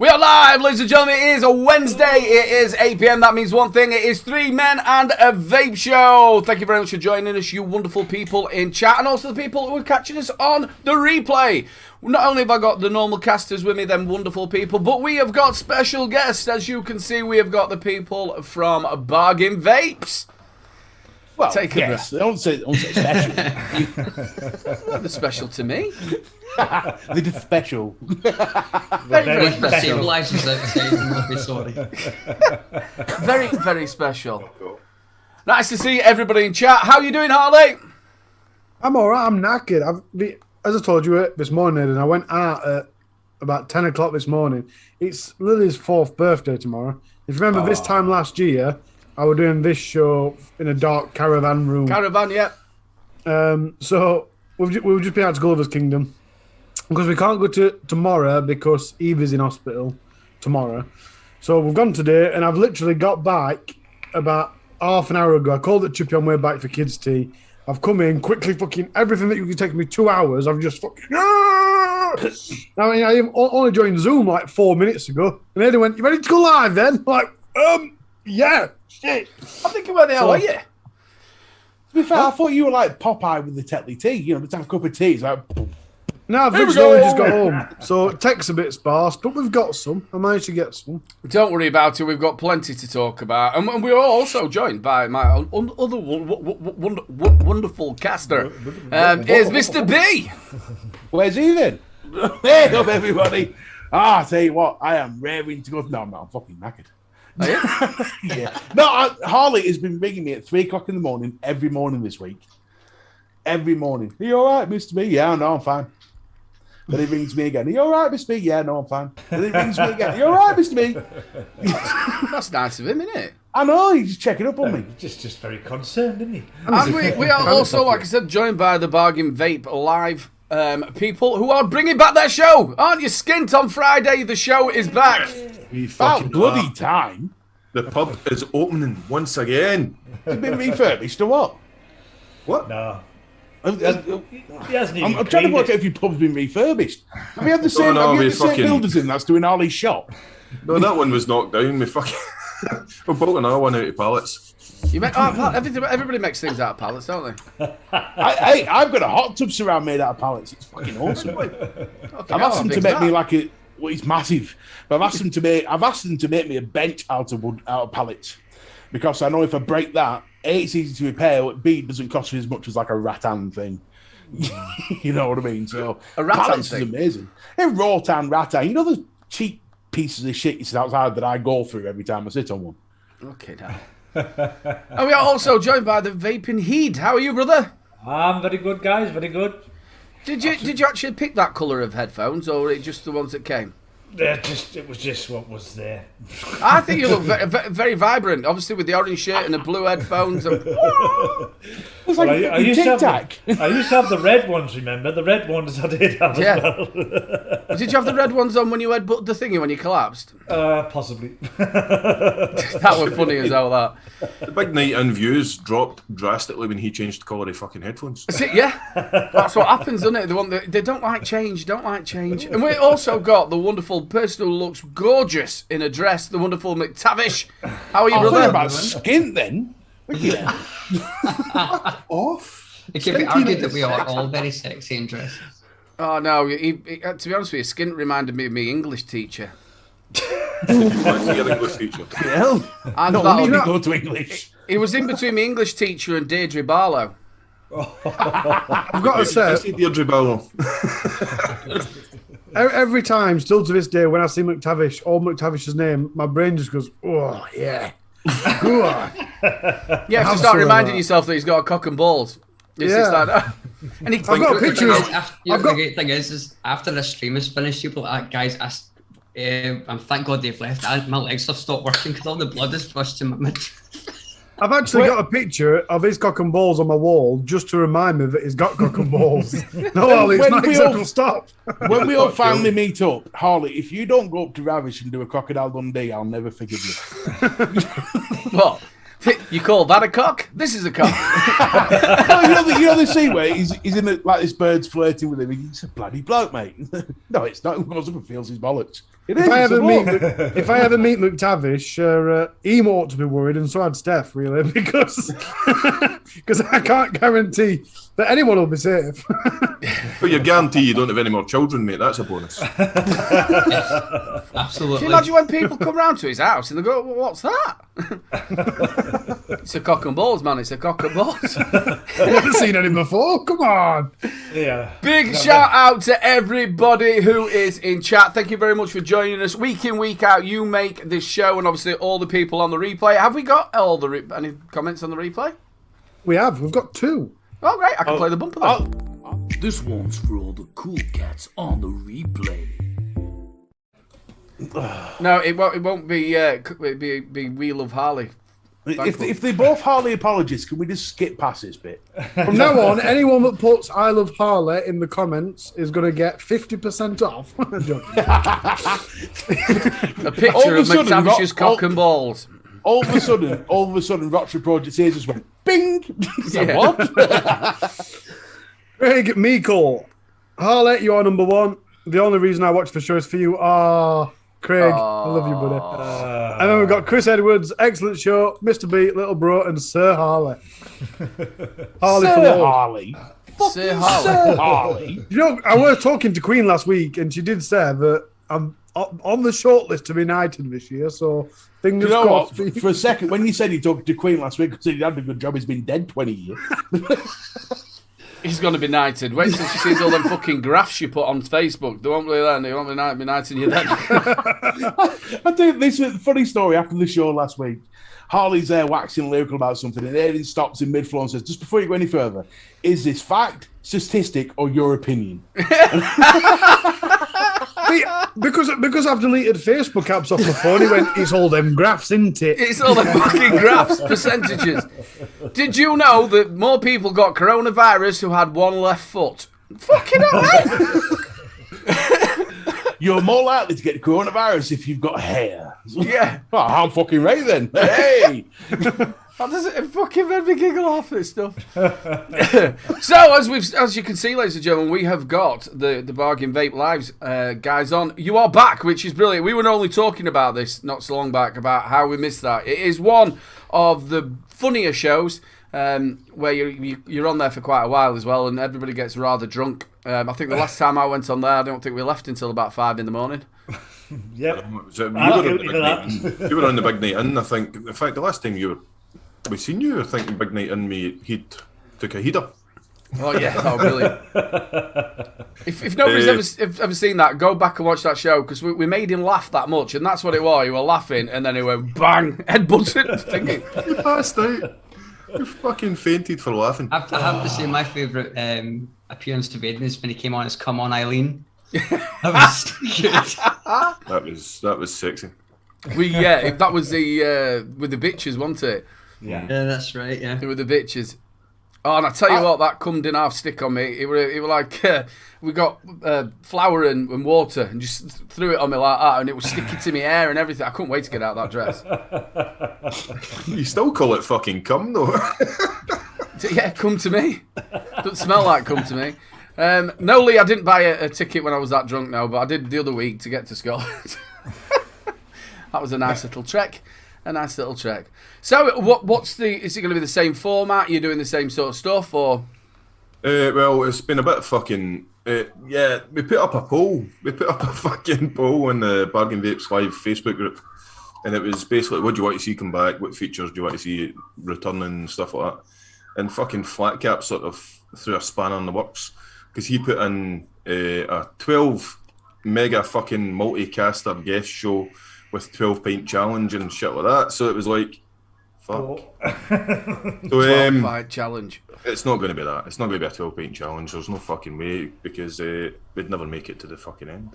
We are live, ladies and gentlemen. It is a Wednesday. It is 8 PM. That means one thing. It is 3 men and a vape show. Thank you very much for joining us, you wonderful people in chat, and also the people who are catching us on the replay. Not only have I got the normal casters with me, them wonderful people, but we have got special guests. As you can see, we have got the people from Bargain Vapes. Well, Take yes, don't say special. They're special to me. They're just special. Very Sorry. Very, very special. Nice to see everybody in chat. How are you doing, Harley? I'm alright, I'm knackered. As I told you this morning, and I went out at about 10 o'clock this morning. It's Lily's 4th birthday tomorrow. If you remember this time last year, I was doing this show in a dark caravan room. Caravan, yeah. So we've just been out to Gulliver's Kingdom because we can't go to tomorrow because Eve is in hospital tomorrow. So we've gone today, and I've literally got back about half an hour ago. I called at Chippy on way back for kids' tea. I've come in quickly, fucking everything that you could take me 2 hours. I've just fucking. I mean, I only joined Zoom like 4 minutes ago, and they went, "You ready to go live?" Then I'm like, yeah, shit. I'm thinking, where the hell are you? To be fair, I thought you were like Popeye with the Tetley tea. You know, let's have a cup of tea. It's like, No, I've literally just got home, so text a bit sparse, but we've got some. I managed to get some. Don't worry about it. We've got plenty to talk about, and we're also joined by my other wonderful caster. Is Mr. B. where's he then? Hey up, everybody. I tell you what, I am raring to go. No, I'm fucking knackered. Are you? Yeah. No, Harley has been ringing me at 3 o'clock in the morning every morning this week. Every morning. Are you all right, Mr. B? Yeah, no, I'm fine. Then he rings me again. Are you all right, Mr. B? Yeah, no, I'm fine. Then he rings me again. Are you all right, Mr. B? That's nice of him, isn't it? I know, he's just checking up on me. Just very concerned, isn't he? And we are also, like I said, joined by the Bargain Vape live people who are bringing back their show. Aren't you skint on Friday? The show is back. About bloody time. The pub is opening once again. It's been refurbished or what? What? No. I'm He hasn't even trying to cleaned work it. out if your pub's been refurbished. Have you had the same, no, have you we had the same fucking- builders in that's doing Harley's shop? No, that one was knocked down. We fucking we built another one out of pallets. You make, everybody makes things out of pallets, don't they? I've got a hot tub surround made out of pallets. It's fucking awesome. I've asked them to make me like a. Well, it's massive, but I've asked them to make me a bench out of pallets, because I know if I break that, A, it's easy to repair, but B, it doesn't cost me as much as like a rattan thing. You know what I mean? So A rattan pallets thing? is amazing. A rattan. You know the cheap pieces of shit you sit outside that I go through every time I sit on one. Okay, now. And we are also joined by the Vaping Heed. How are you, brother? I'm very good, guys. Very good. Did you actually pick that colour of headphones, or were it just the ones that came? It was just what was there. I think you look very, very vibrant, obviously with the orange shirt and the blue headphones. And... It's like I used to tic-tac. have the red ones, remember? The red ones I did have Yeah. as well. Did you have the red ones on when you headbutted the thingy when you collapsed? Possibly. That was funny as hell, that. The big night in views dropped drastically when he changed the colour of fucking headphones. Is it? Yeah. That's what happens, isn't it? The one that, they don't like change, And we also got the wonderful person who looks gorgeous in a dress, the wonderful McTavish. How are you, I thought brother? about skin then. Yeah. Off. It can be argued that we are all very sexy in dresses. Oh, no. To be honest with you, Skint reminded me of my English teacher. That's your English teacher. Hell. And No, that'll we be- go to English. He was in between my English teacher and Deirdre Barlow. I've got to say, I see Deirdre Barlow. every time, still to this day, when I see McTavish or McTavish's name, my brain just goes, "Oh yeah." Go on. You have to start reminding yourself that he's got a cock and balls. It's just Yeah. like, and he, I've got a picture. The great thing is after the stream is finished, people are like, guys, and thank God they've left. My legs have stopped working because all the blood is rushed to my mid. I've actually got a picture of his cock and balls on my wall just to remind me that he's got cock and balls. No, Harley, it's When not we acceptable. all- Stop. When we all finally meet up, Harley, if you don't go up to Ravish and do a Crocodile Dundee, I'll never forgive you. what? You call that a cock? This is a cock. No, you know the scene where he's in like this bird's flirting with him. He's a bloody bloke, mate. No, it's not. Who goes up and feels his bollocks? If I ever meet McTavish, he ought to be worried, and so I'd Steph, really, because I can't guarantee that anyone will be safe. But you guarantee you don't have any more children, mate. That's a bonus. Absolutely. Can you imagine when people come round to his house and they go, well, what's that? It's a cock and balls, man. It's a cock and balls. I've never seen any before. Come on. Yeah. Big shout out to everybody who is in chat. Thank you very much for joining us. Week in, week out, you make this show, and obviously all the people on the replay. Have we got all the any comments on the replay? We've got 2. Oh, great. I can play the bumper then. This one's for all the cool cats on the replay. No, it won't be. It'll be We Love Harley. If they're both Harley apologists, can we just skip past this bit? From now on, anyone that puts "I love Harley" in the comments is going to get 50% off. A picture of McTavish's cock and balls. All of a sudden, Rochford Project A's just went bing. Yeah. What? Craig Meikle, Harley, you are number 1. The only reason I watch the show is for you. Craig, I love you, buddy. And then we've got Chris Edwards, excellent show, Mr. B, Little Bro, and Sir Harley. Harley for Sir love. Harley. Sir Harley. Sir Harley. You know, I was talking to Queen last week, and she did say that I'm on the shortlist to be knighted this year, so fingers You know crossed. what? For a second, when you said you talked to Queen last week, because he had a good job, he's been dead 20 years. He's going to be knighted. Wait till she sees all them fucking graphs you put on Facebook. They won't really then. They won't be knighting you then. I think this was a funny story after the show last week. Harley's there waxing lyrical about something, and Aiden stops in mid-flow and says, just before you go any further, is this fact, statistic, or your opinion? Because I've deleted Facebook apps off my phone, he went, it's all them graphs, isn't it? It's all the fucking graphs, percentages. Did you know that more people got coronavirus who had one left foot? Fucking hell. You're more likely to get coronavirus if you've got hair. Yeah. Oh, I'm fucking right then. Hey! How does it fucking made me giggle off this stuff? So, as you can see, ladies and gentlemen, we have got the Bargain Vape Lives guys on. You are back, which is brilliant. We were only talking about this not so long back, about how we missed that. It is one of the funnier shows where you're on there for quite a while as well, and everybody gets rather drunk. I think the last time I went on there, I don't think we left until about 5 in the morning. Yep. You were on the big night in, I think. In fact, the last time we seen you, I think, the big night in, he took a heater. Oh yeah, oh brilliant. If nobody's ever seen that, go back and watch that show, because we made him laugh that much, and that's what it was. He was laughing, and then he went bang, headbutted, thinking. You passed out. You fucking fainted for laughing. I have to say, my favourite appearance to Vaden is when he came on as "Come On, Eileen." That was good. That was sexy. That was the with the bitches, wasn't it? Yeah. Yeah, that's right. Yeah. With the bitches. Oh, and I tell you what, that cum didn't half stick on me. It were like we got flour and water and just threw it on me like that, and it was sticking to my hair and everything. I couldn't wait to get out of that dress. You still call it fucking cum, though. Yeah, come to me. Doesn't smell like cum to me. No, Lee, I didn't buy a ticket when I was that drunk now, but I did the other week to get to Scotland. That was a nice little trek. A nice little trek. So, is it going to be the same format? You're doing the same sort of stuff, or? Well, it's been a bit fucking... yeah, we put up a poll. We put up a fucking poll in the Bargain Vapes Live Facebook group. And it was basically, what do you want to see come back? What features do you want to see returning and stuff like that? And fucking Flatcap sort of threw a spanner in the works. Because he put in a 12 mega fucking multi-caster guest show with 12-pint challenge and shit like that. So it was like, fuck. Oh. So, 12-pint challenge. It's not going to be that. It's not going to be a 12-pint challenge. There's no fucking way, because we'd never make it to the fucking end.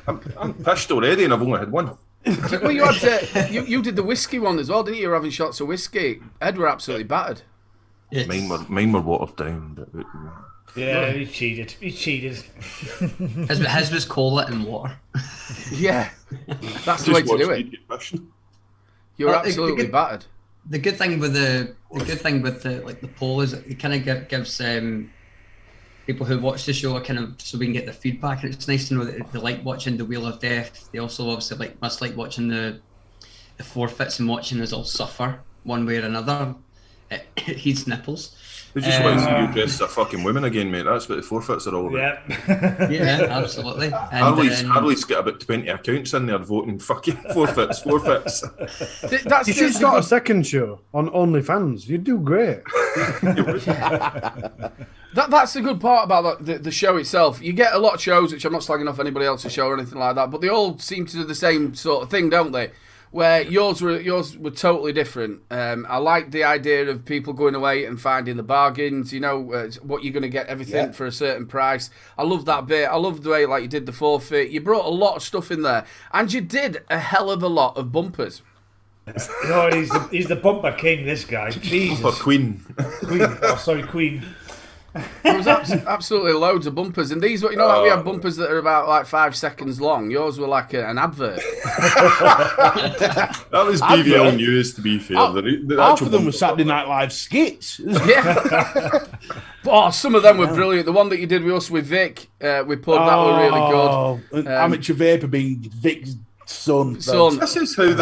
I'm pissed already, and I've only had one. Well, you had you did the whiskey one as well, didn't you? You were having shots of whiskey. Ed were absolutely battered. Yes. Mine were watered down. But, Yeah, he cheated. His was cola and water. Yeah, that's the way to do it. You're Well, absolutely battered. The good thing with the poll is it kind of gives people who watch the show are kind of so we can get the feedback, and it's nice to know that they like watching the Wheel of Death. They also obviously must like watching the forfeits and watching us all suffer one way or another. It heats nipples. They just want to see you dressed as a fucking woman again, mate. That's what the forfeits are all about. Yeah, absolutely. And, Harley's got about 20 accounts in there voting fucking forfeits. You should start a second show on OnlyFans. You'd do great. That's the good part about the show itself. You get a lot of shows, which I'm not slagging off anybody else's show or anything like that, but they all seem to do the same sort of thing, don't they? Where yours were totally different. I like the idea of people going away and finding the bargains. You know what you're going to get everything for a certain price. I love that bit. I love the way like you did the forfeit. You brought a lot of stuff in there, and you did a hell of a lot of bumpers. No, he's the bumper king. This guy, Jesus. Bumper queen. Queen. There was absolutely loads of bumpers, and these, like we have bumpers that are about like 5 seconds long. Yours were like an advert. That was BVL news, to be fair. Half of them were Saturday Night Live skits. Yeah. Some of them were brilliant. The one that you did with us with Vic, with Pud, that were really good. Amateur Vapor being Vic's son. This is how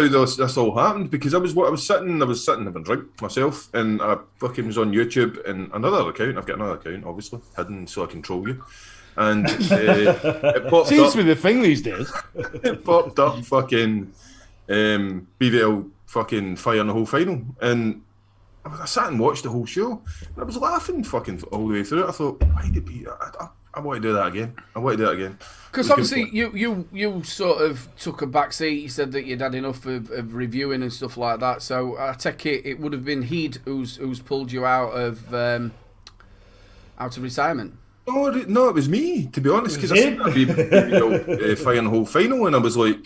this all happened, because I was sitting having a drink myself, and I fucking was on YouTube and another account. I've got another account, obviously hidden so I control you. And it popped Seems up. to be the thing these days. It popped up fucking BVL fucking firing the whole final, and I sat and watched the whole show, and I was laughing fucking all the way through it. I thought, why did I want to do that again. Because obviously you sort of took a back seat. You said that you'd had enough of reviewing and stuff like that. So I take it would have been Heed who's pulled you out of retirement. No, it was me, to be honest, because I seen that firing the whole final, and I was like,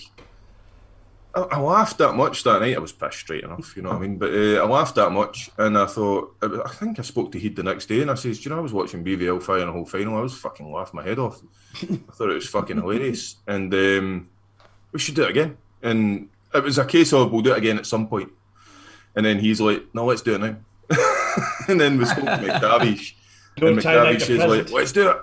I laughed that much that night. I was pissed straight enough, you know what I mean? But I laughed that much, and I thought, I think I spoke to Heed the next day, and I says, I was watching BVL firing the whole final. I was fucking laughing my head off. I thought it was fucking hilarious, and we should do it again. And it was a case of, we'll do it again at some point. And then he's like, no, let's do it now. And then we spoke to McDavish, and McDavish is like, let's do it.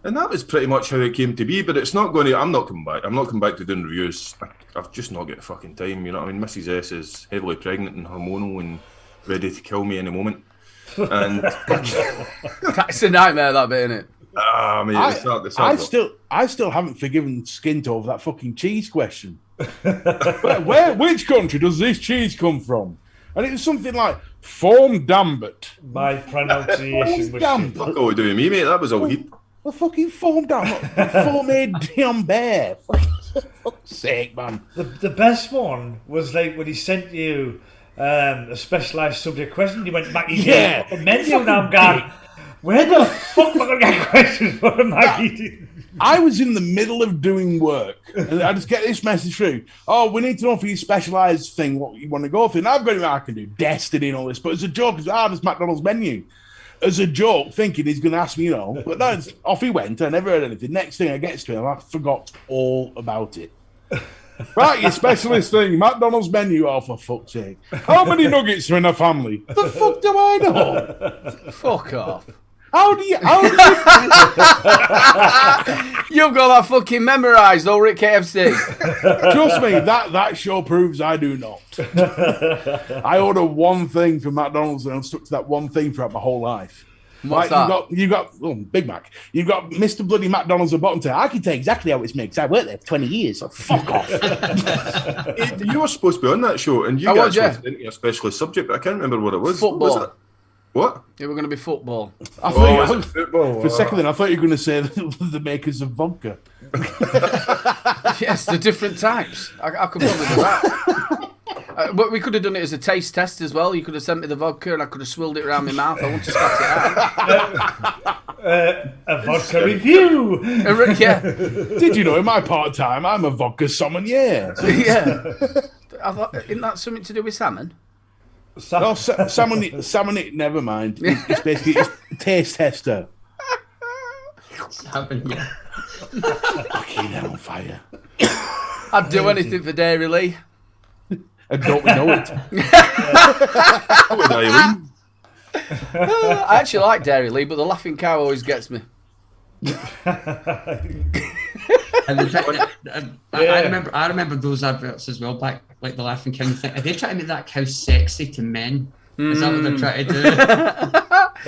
And that was pretty much how it came to be, but it's not going to... I'm not coming back. I'm not coming back to doing reviews. I've just not got the fucking time, you know what I mean? Mrs. S is heavily pregnant and hormonal and ready to kill me any moment. And... It's a nightmare, that bit, isn't it? Ah, mate, I still haven't forgiven Skint over that fucking cheese question. Which country does this cheese come from? And it was something like foam dambert. My pronunciation was shit. Fuck all doing me, mate. That was all Heed. The fucking foam dambert. Foam-made damn bear. For fuck's sake, man. The best one was like when he sent you a specialised subject question. You went, Mackie, yeah. The menu now, I'm going, where the fuck am I going to get questions for Mackie? I was in the middle of doing work, and I just get this message through. Oh, we need to know for your specialised thing what you want to go for. And I've got I can do Destiny and all this, but as a joke, it's McDonald's menu. As a joke, thinking he's going to ask me, But no, off he went. I never heard anything. Next thing I get to him, I forgot all about it. Right, your specialist thing, McDonald's menu. Oh, for fuck's sake. How many nuggets are in a family? The fuck do I know? Fuck off. How do you... You've got that fucking memorised over at KFC. Trust me, that show proves I do not. I order one thing from McDonald's and I'm stuck to that one thing throughout my whole life. What's that? You got Big Mac. You've got Mr. Bloody McDonald's at bottom tier. I can tell exactly how it's made because I worked there for 20 years. So fuck off. You were supposed to be on that show, and you guys went into a specialist subject, but I can't remember what it was. Football. What was it? What? It were going to be football. I thought football. For a second, then I thought you were going to say the makers of vodka. Yes, the different types. I could probably do that. But we could have done it as a taste test as well. You could have sent me the vodka and I could have swilled it around my mouth. I want to spat it out. A vodka review. Yeah. Did you know in my part-time I'm a vodka sommelier? Yeah. I thought, isn't that something to do with salmon? No, salmon, never mind. It's basically a taste tester. Salmon, yeah. Fucking on fire. I'd do anything for Dairy Lee. And don't we know it? I actually like Dairy Lee, but the laughing cow always gets me. And I remember those adverts as well back, like the laughing cow thing. Are they trying to make that cow sexy to men? Is that what they're trying to do?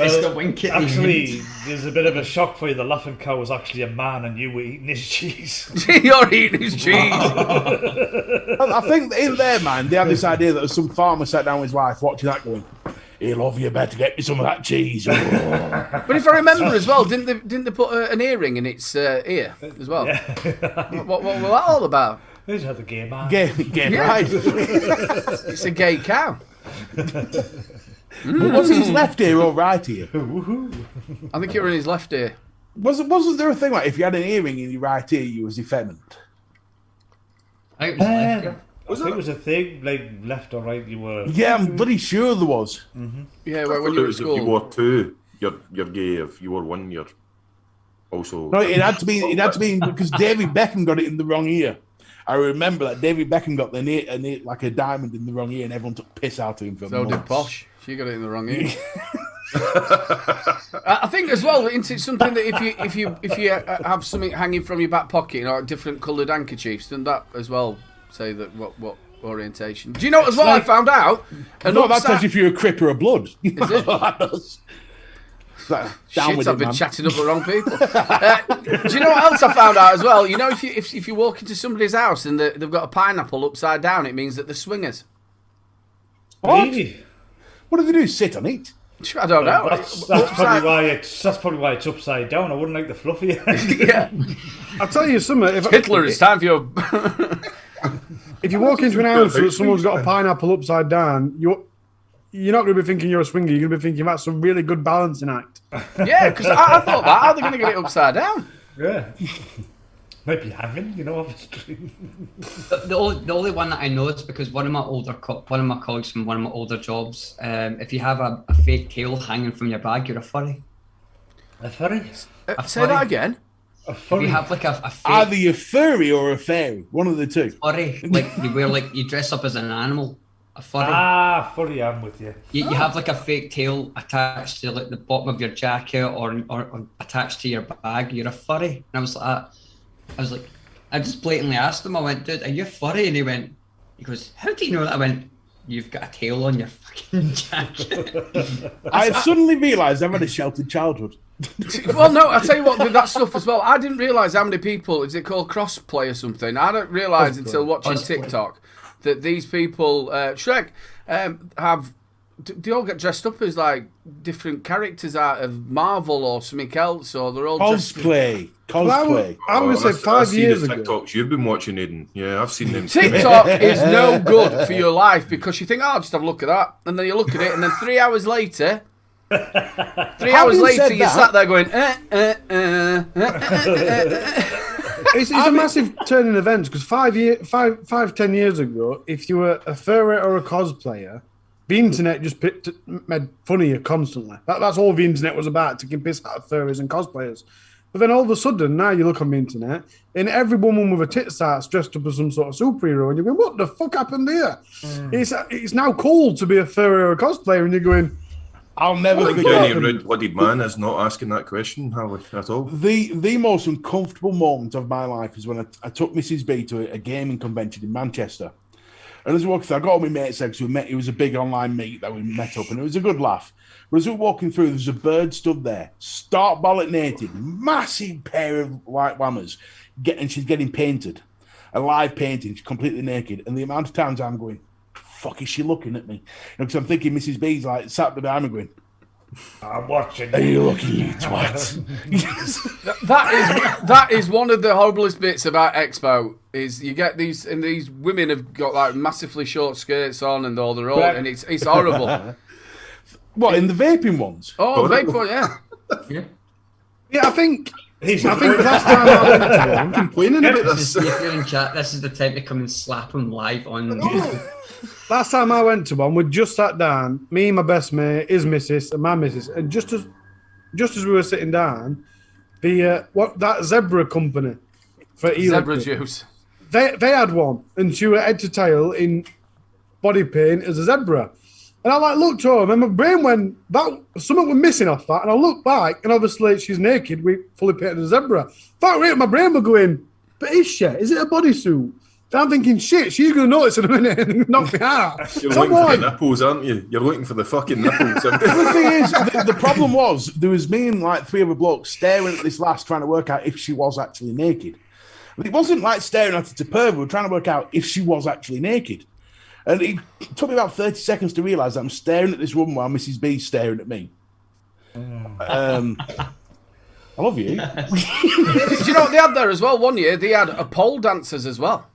It's the wink at the Actually, end. there's a bit of a shock for you. The laughing cow was actually a man, and you were eating his cheese. You're eating his cheese. I think in their mind, they had this idea that some farmer sat down with his wife watching that going, "Hey, love, you better get me some of that cheese." But if I remember as well, didn't they put an earring in its ear as well? Yeah. What was that all about? These are the gay man. Gay right. It's a gay cow. But was his left ear or right ear? I think it was in his left ear. Wasn't there a thing like if you had an earring in your right ear, you was effeminate? I think it was left, yeah. I think it was a thing, like left or right, you were. Yeah, I'm pretty sure there was. Yeah, I when thought you it were at was if you school. wore two, you're gay. If you wore one, you're also. No, it had to be because David Beckham got it in the wrong ear. I remember that David Beckham got like a diamond in the wrong ear, and everyone took piss out of him for So months. did Posh. She got it in the wrong ear. I think as well, it's something that if you have something hanging from your back pocket, different coloured handkerchiefs, then that as well say that what orientation. Do you know as well? I found out. No, that tells you if you're a crip or a blood. Is it? That does. Down Shit, with I've it, been man. chatting up the wrong people. Do you know what else I found out as well? You know, if you walk into somebody's house and they've got a pineapple upside down, it means that they're swingers. What? Really? What do they do? Sit on it? I don't know. That's probably why it's upside down. I wouldn't like the fluffy. Yeah. I'll tell you something. Hitler, it's time for your... If you walk into an house that someone's got a pineapple upside down, you're not going to be thinking you're a swinger. You're going to be thinking that's a really good balancing act. Yeah, because I thought that. How are they going to get it upside down? Yeah. Might be hanging, obviously. The only one that I know is because one of my colleagues from one of my older jobs, if you have a fake tail hanging from your bag, you're a furry. A furry? Say that again. A If furry? you have like a fake Either you're furry or a fairy. One of the two. furry, like you dress up as an animal, a furry. Ah, furry, I'm with you. You have like a fake tail attached to like the bottom of your jacket or attached to your bag. You're a furry. And I was like, I just blatantly asked him. I went, "Dude, are you furry?" And he goes, "How do you know that?" I went, "You've got a tail on your fucking jacket." I suddenly realised I've had a sheltered childhood. Well, no, I'll tell you what, that stuff as well. I didn't realise how many people, is it called crossplay or something? I don't realise until watching TikTok that these people, Shrek, they all get dressed up as like different characters out of Marvel or something else, or they're all Cosplay. I would say 5 years ago. TikToks you've been watching, Aiden. Yeah, I've seen them. TikTok is no good for your life because you think, "Oh, I'll just have a look at that," and then you look at it, and then 3 hours later, you sat there going, It's a massive turn in events because 10 years ago, if you were a furry or a cosplayer, the internet just made fun of you constantly. That's all the internet was about, taking piss out of furries and cosplayers. But then all of a sudden, now you look on the internet, and every woman with a tit starts dressed up as some sort of superhero, and you're going, "What the fuck happened here?" It's now cool to be a furry or a cosplayer, and you're going, I'll never Any forget red-blooded man is not asking that question, Harley, at all. the most uncomfortable moment of my life is when I took Mrs. B to a gaming convention in Manchester. And as we walked through, I got all my mates there because it was a big online meet that we met up, and it was a good laugh. But as we were walking through, there was a bird stood there, stark bollock naked, massive pair of white whammers, and she's getting painted, a live painting, she's completely naked. And the amount of times I'm going, "Fuck is she looking at me?" Because I'm thinking Mrs. B's like sat behind me going, I'm watching. "Are you looking, you twat?" That is one of the horriblest bits about Expo. Is you get these women have got like massively short skirts on and all they're all, and it's horrible. What, in the vaping ones? Oh, vape one, yeah. "Yeah, I think He's last time I went to one, Complaining about this. If you're in chat, this is the time to come and slap him live on. Last time I went to one, we just sat down, me, my best mate, his missus, and my missus, and just as we were sitting down, that zebra company for Zebra electric, juice. they had one, and she was head to tail in body paint as a zebra, And I like looked over and my brain went, that something was missing off that. And I looked back and obviously she's naked, we fully painted a zebra. Fuck right, my brain was going, but is she? Is it a bodysuit? And I'm thinking, shit, she's going to notice in a minute and knock me out. You're looking for the nipples, aren't you? You're looking for the fucking nipples. The thing is, the problem was, there was me and like 3 other blokes staring at this lass trying to work out if she was actually naked. But it wasn't like staring at her to perv, we were trying to work out if she was actually naked. And it took me about 30 seconds to realise that I'm staring at this woman while Mrs. B's staring at me. I love you. Do you know what they had there as well? One year they had pole dancers as well.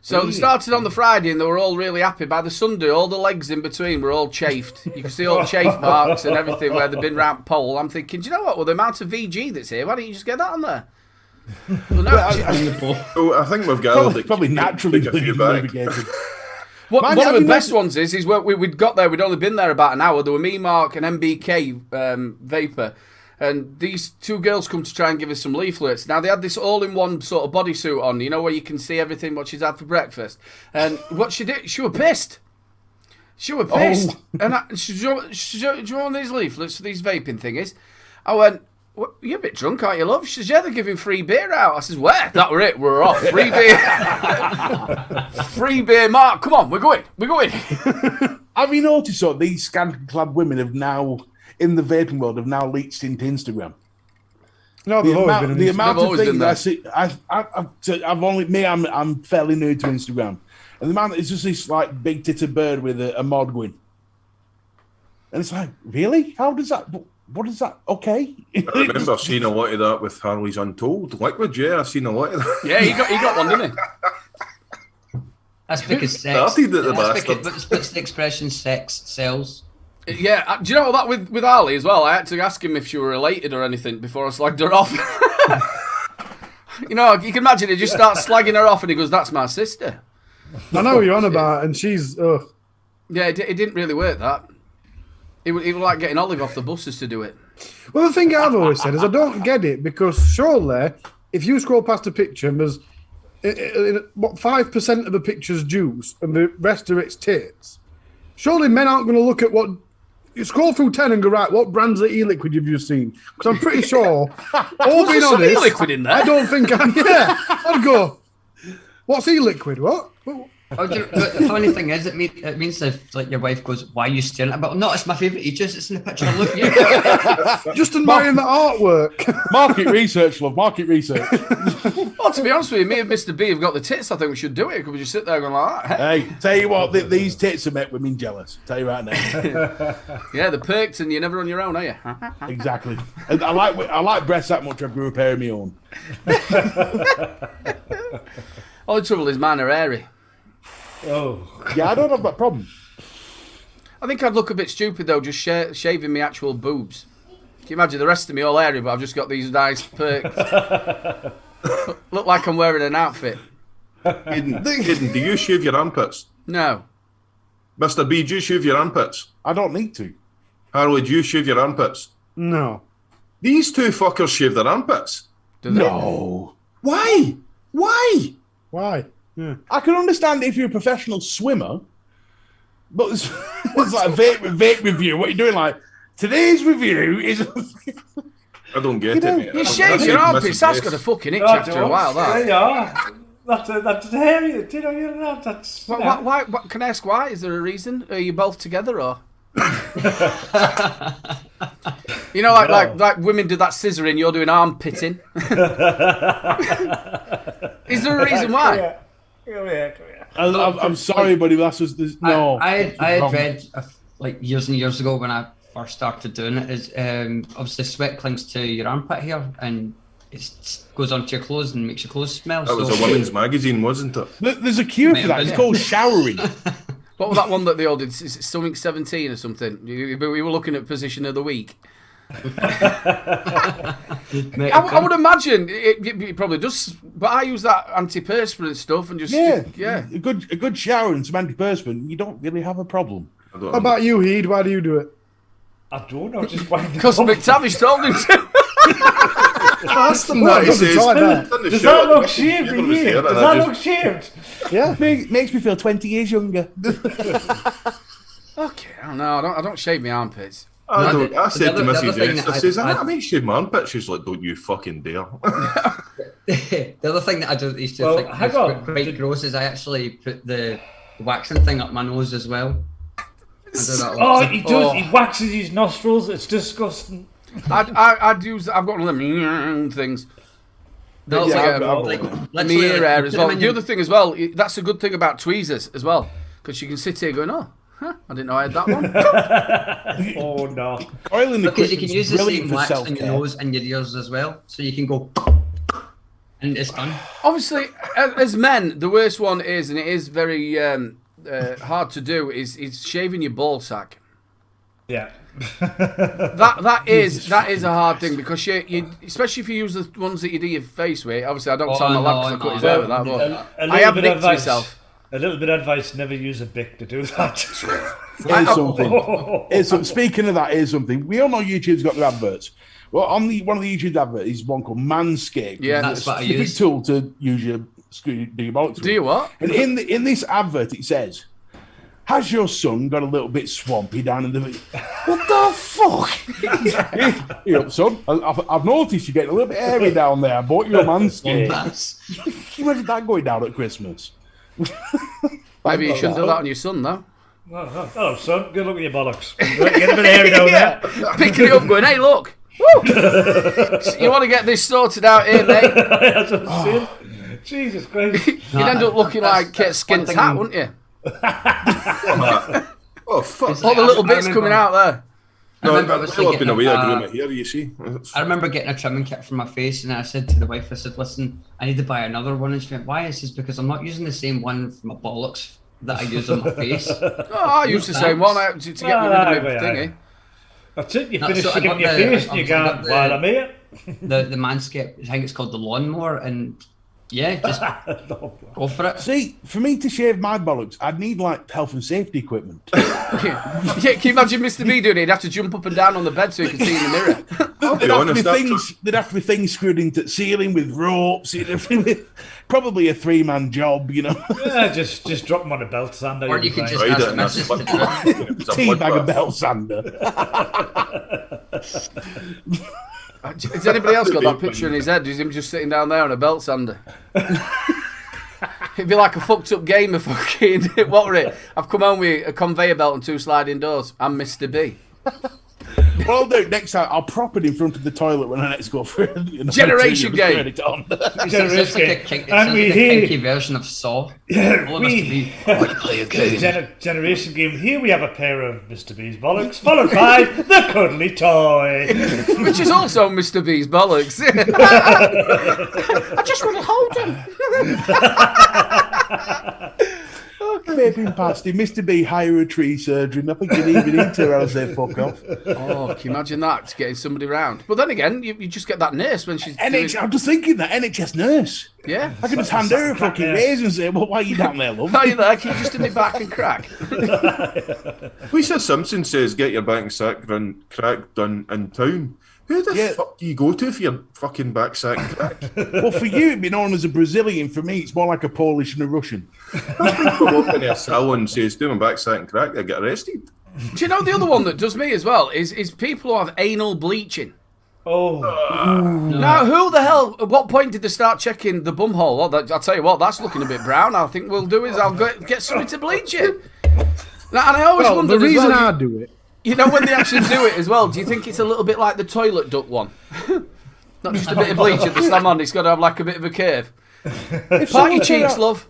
So they started on the Friday and they were all really happy. By the Sunday, all the legs in between were all chafed. You can see all chafe marks and everything where they've been round pole. I'm thinking, do you know what? Well, the amount of VG that's here, why don't you just get that on there? Well, no, I think we've gathered probably naturally a few back. One of the best ones is where we'd got there, we'd only been there about an hour. There were me, Mark, and MBK Vapor. And these 2 girls come to try and give us some leaflets. Now, they had this all-in-one sort of bodysuit on, you know, where you can see everything what she's had for breakfast. And what she did, she was pissed. She was pissed. Oh. And she drew on these leaflets for these vaping thingies. I went, you're a bit drunk, aren't you, love? She says, yeah, they're giving free beer out. I said, where? That were it. We're off. Free beer. Free beer. Mark, come on. We're going. Have you noticed, though, these scantily-clad women have now... in the vaping world have now leached into Instagram. No, the amount of things I see, I'm fairly new to Instagram, and the amount it's just this like big titted bird with a mod going, and it's like, really? How does that? What is that? Okay. I remember seeing a lot of that with Harley's Untold Liquid. Yeah, I've seen a lot of that. Yeah, he got one, didn't he? That's because sex. That's the expression sex sells. Yeah, do you know that with Ali as well? I had to ask him if she were related or anything before I slagged her off. You know, you can imagine he just starts slagging her off and he goes, that's my sister. I know what you're on about, and she's... Yeah, it didn't really work, that. It was like getting Olive off the buses to do it. Well, the thing I've always said is I don't get it, because surely, if you scroll past a picture and there's, 5% of the picture's juice and the rest of it's tits, surely men aren't going to look at what... You scroll through 10 and go, right, what brands of e-liquid have you seen? Because I'm pretty sure, all being honest, e-liquid in there? I don't think I'd go, what's e-liquid? What? The funny thing is, it means if like your wife goes, why are you staring at it? But no, it's my favourite ages. It's in the picture. Look, just admiring the artwork. Market research, love. Market research. Well, to be honest with you, me and Mr. B have got the tits. I think we should do it. Could we just sit there going like that? Hey, tell you what, these tits have made women jealous. Tell you right now. Yeah, they're perked, and you're never on your own, are you? Exactly. And I like breasts that much. I grew a pair of my own. All the trouble is mine are hairy. Oh. Yeah, I don't have that problem. I think I'd look a bit stupid, though, just shaving my actual boobs. Can you imagine the rest of me all hairy, but I've just got these nice perks. Look like I'm wearing an outfit. Hayden, do you shave your armpits? No. Mr. B, do you shave your armpits? I don't need to. Harley, do you shave your armpits? No. These 2 fuckers shave their armpits. Do they? No. Why? Why? Yeah. I can understand if you're a professional swimmer, but it's like a vape review. What are you doing? Like, today's review is... I don't get it, mate. You shave your armpits, that's got a fucking itch after a while, that. Yeah. That's hairy. Do you know, you're not. That's... Why, can I ask why? Is there a reason? Are you both together, or...? You know, like women do that scissoring, you're doing armpitting. Is there a reason why? Come here. I'm sorry, buddy, but that's just no. I had read like years and years ago when I first started doing it is obviously sweat clings to your armpit hair and it goes onto your clothes and makes your clothes smell. That was a women's magazine, wasn't it? There's a cure for that. It's called showering. What was that one that they all did? Is it something 17 or something? We were looking at position of the week. I would imagine it probably does, but I use that antiperspirant stuff and just a good shower and some antiperspirant. You don't really have a problem. How about you, Heed? Why do you do it? I don't know. Just why? Because McTavish told him to. That's the point. Does that look shaved? Does that look shaved? Yeah, makes me feel 20 years younger. Okay. don't know. I don't shave my armpits. I the said to other Mrs. thing X, that I says, I might shave my armpits. She's like, don't you fucking dare. The other thing that I do used to Well, think hang was on. quite gross is I actually put the waxing thing up my nose as well. I do that Oh, all. he does. He waxes his nostrils. It's disgusting. I've got one of them things. No, That's Yeah, like I've- in literally, the ear like, air put as them well. in The your- other thing as well, that's a good thing about tweezers as well, because you can sit here going, oh, I didn't know I had that one. Oh no. Oiling the Because you can equipment's use the brilliant same for wax in self-care. your nose and your ears as well, so you can go and it's done. Obviously, as men, the worst one is, and it is very hard to do, is shaving your ball sack. Yeah. That is a hard thing, because you especially if you use the ones that you do your face with. Obviously, I don't Oh, tell my lad because I no, cut his no. hair with that. But A I have little bit of nicked myself. A little bit of advice: never use a bic to do that. Here's something. Speaking of that, here's something. We all know YouTube's got their adverts. Well, on one of the YouTube adverts is one called Manscaped. Yeah. That's It's a what I specific use. tool to use your do your bollocks. Do you what? And in this advert, it says, "Has your son got a little bit swampy down in the?" What the fuck? Here up, son. I've noticed you're getting a little bit hairy down there. I bought you a Manscaped. That's- Can you imagine that going down at Christmas? Maybe you shouldn't do that on your son, though. Hello, son. Good luck with your bollocks. Get a bit hairy down there. Picking it up, going, hey, look. Woo! You want to get this sorted out here, mate? That's what I'm saying. Jesus Christ. You'd end up looking like that's Skint's one hat, thing- wouldn't you? Oh, fuck. All the little I bits remember- coming out there. I No, remember I've obviously been getting away. I a- grew my hair, you see. I remember getting a trimming kit for my face, and I said to the wife, I said, listen, I need to buy another one. And she went, why? I says, because I'm not using the same one for my bollocks that I use on my face. Oh, I used the same one to get rid of my thingy. That's it. You No, finish so I shaking got your the- face and I you was go, like, while I'm here. The Manscaped, I think it's called the lawnmower, and yeah, just go for it. See, for me to shave my bollocks, I'd need like health and safety equipment. Yeah, can you imagine Mr. B doing it? He'd have to jump up and down on the bed so he could see in the mirror. I'll be There'd have, to be honest. there'd have to be things screwed into the ceiling with ropes. It'd have to be probably a 3-man job, you know. Yeah, just drop them on a belt sander. Or you'll you be can fine. just Ride ask it the and that's missus to what- do it. It's a Teabag a bloodbath. belt sander. Has anybody else got that picture in his head? Is him just sitting down there on a belt sander? It'd be like a fucked up game of fucking... What were it? I've come home with a conveyor belt and 2 sliding doors. I'm Mr. B. What I'll do next time, I'll prop it in front of the toilet when I next go for it. You know, Generation to game. turn it on. It's like a kink, And we it's like a hear- kinky version of Saw. Yeah, All of us to be, play a game. Generation game. Here we have a pair of Mr. B's bollocks, followed by the cuddly toy. Which is also Mr. B's bollocks. I just want to hold him. Vaping past him, Mr. B, hire a tree surgeon. I think you even need to, or else they fuck off. Oh, can you imagine that? Getting somebody round. But then again, you just get that nurse when she's doing... I'm just thinking that NHS nurse. Yeah. I can just hand her a fucking raise and say, well, why are you down there, love? Are you there? Can you just do me back and crack? Lisa Simpson says, get your bank sack crack done in town. Who the fuck do you go to for your fucking back sack crack? Well, for you, it'd be known as a Brazilian. For me, it's more like a Polish and a Russian. People walk into a salon and says, do my back sack and crack, I get arrested. Do you know the other one that does me as well is people who have anal bleaching? Oh, Now, who the hell, at what point did they start checking the bum hole? Well, I'll tell you what, that's looking a bit brown. I think we'll do is I'll get somebody to bleach it. Now, and I always Well, wonder the reason as well, I do it. you know, when they actually do it as well, do you think it's a little bit like the toilet duck one? Not just a bit of bleach at the slam on, it's got to have like a bit of a curve. Part your cheeks, love.